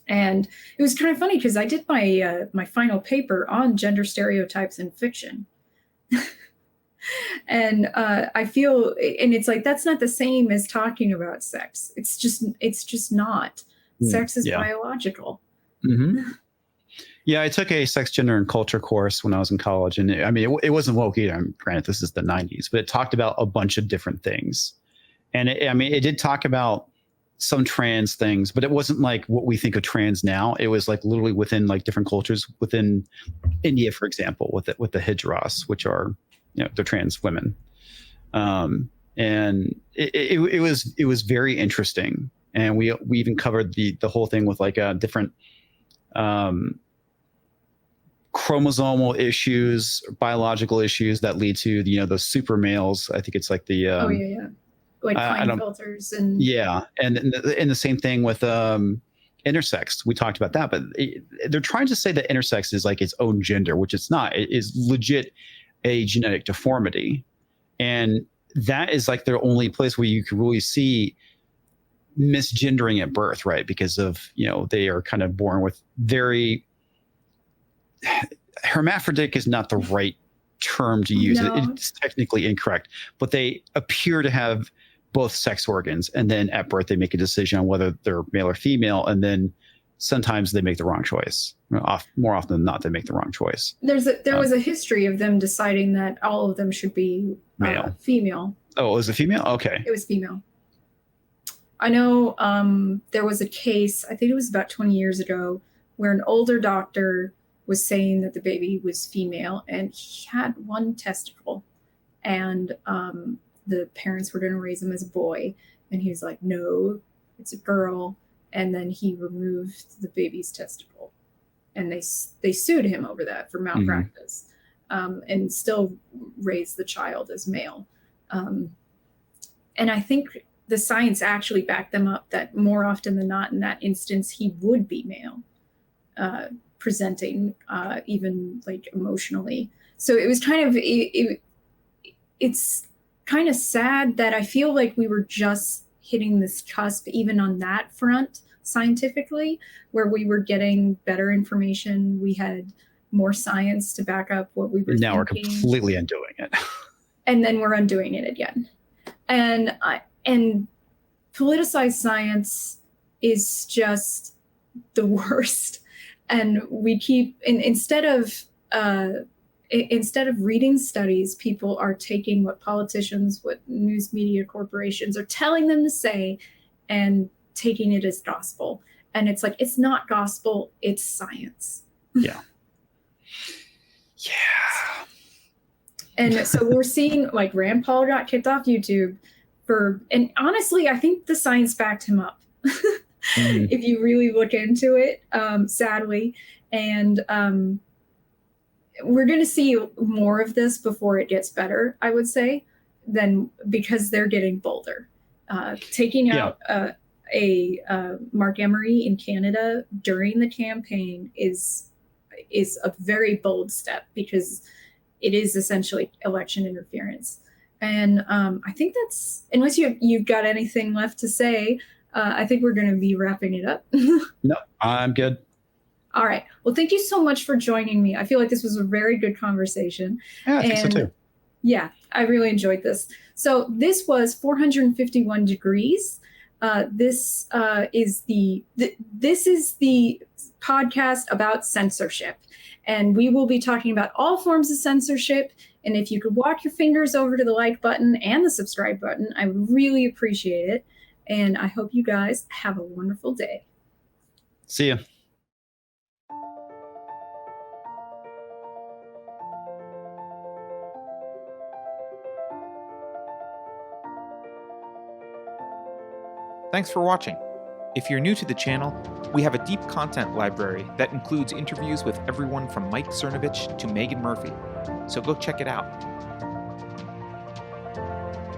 And it was kind of funny because I did my final paper on gender stereotypes in fiction. And I feel, and it's like, that's not the same as talking about sex. It's just not. Sex is biological. Mm-hmm. Yeah, I took a sex, gender, and culture course when I was in college. And it wasn't woke either. Granted, this is the 90s, but it talked about a bunch of different things. And it did talk about some trans things, but it wasn't like what we think of trans now. It was like literally within like different cultures within India, for example, with the Hijras, which are, they're trans women. And it was very interesting. And we even covered the whole thing with like different chromosomal issues, biological issues that lead to the super males. I think it's like the like Klinefelters and and the same thing with intersex. We talked about that, but they're trying to say that intersex is like its own gender, which it's not. It is legit a genetic deformity, and that is like their only place where you can really see misgendering at birth, right? Because of they are kind of born with very hermaphroditic is not the right term to use. No. It's technically incorrect, but they appear to have both sex organs, and then at birth they make a decision on whether they're male or female, and then sometimes they make the wrong choice. More often than not, they make the wrong choice. There was a history of them deciding that all of them should be female. Oh, was it female? Okay. It was female. I know there was a case, I think it was about 20 years ago, where an older doctor was saying that the baby was female and he had one testicle, and the parents were going to raise him as a boy, and he was like, no, it's a girl. And then he removed the baby's testicle, and they sued him over that for malpractice. And still raised the child as male. And I think the science actually backed them up that more often than not in that instance, he would be male, presenting even like emotionally. So it was kind of, it's kind of sad that I feel like we were just hitting this cusp, even on that front, scientifically, where we were getting better information. We had more science to back up what we were now thinking. We're completely undoing it. And then we're undoing it again. And politicized science is just the worst. And we keep, instead of reading studies, people are taking what politicians, what news media corporations are telling them to say and taking it as gospel. And it's like, it's not gospel, it's science. Yeah. Yeah. And so we're seeing, like, Rand Paul got kicked off YouTube and honestly, I think the science backed him up. If you really look into it, sadly. And we're going to see more of this before it gets better, I would say, because they're getting bolder. Taking out Mark Emery in Canada during the campaign is a very bold step, because it is essentially election interference. And I think that's, unless you've got anything left to say, I think we're going to be wrapping it up. No, I'm good. All right. Well, thank you so much for joining me. I feel like this was a very good conversation. Yeah, I think so too. Yeah, I really enjoyed this. So this was 451 Degrees. This is the podcast about censorship. And we will be talking about all forms of censorship. And if you could walk your fingers over to the like button and the subscribe button, I would really appreciate it. And I hope you guys have a wonderful day. See ya. Thanks for watching. If you're new to the channel, we have a deep content library that includes interviews with everyone from Mike Cernovich to Megan Murphy, so go check it out.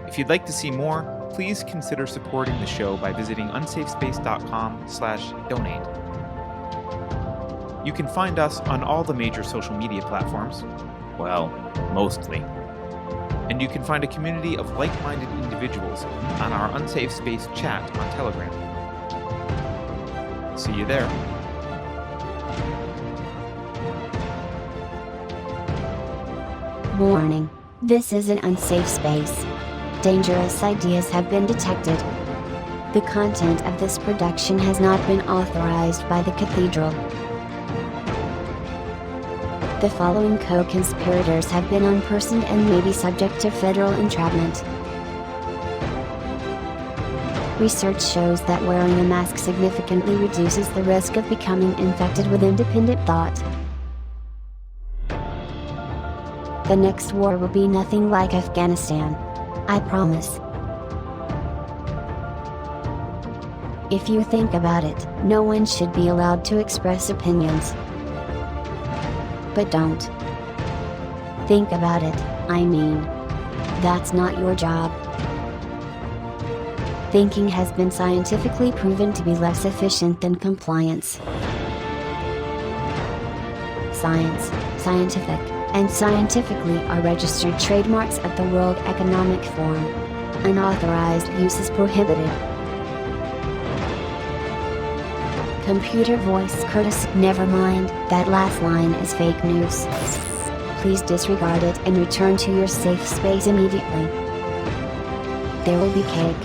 If you'd like to see more, please consider supporting the show by visiting unsafespace.com/donate. You can find us on all the major social media platforms, well, mostly. And you can find a community of like-minded individuals on our Unsafe Space chat on Telegram. See you there. Warning. This is an unsafe space. Dangerous ideas have been detected. The content of this production has not been authorized by the Cathedral. The following co-conspirators have been unpersoned and may be subject to federal entrapment. Research shows that wearing a mask significantly reduces the risk of becoming infected with independent thought. The next war will be nothing like Afghanistan. I promise. If you think about it, no one should be allowed to express opinions. But don't. Think about it, I mean. That's not your job. Thinking has been scientifically proven to be less efficient than compliance. Science, scientific, and scientifically are registered trademarks of the World Economic Forum. Unauthorized use is prohibited. Computer voice courtesy. Never mind, that last line is fake news. Please disregard it and return to your safe space immediately. There will be cake.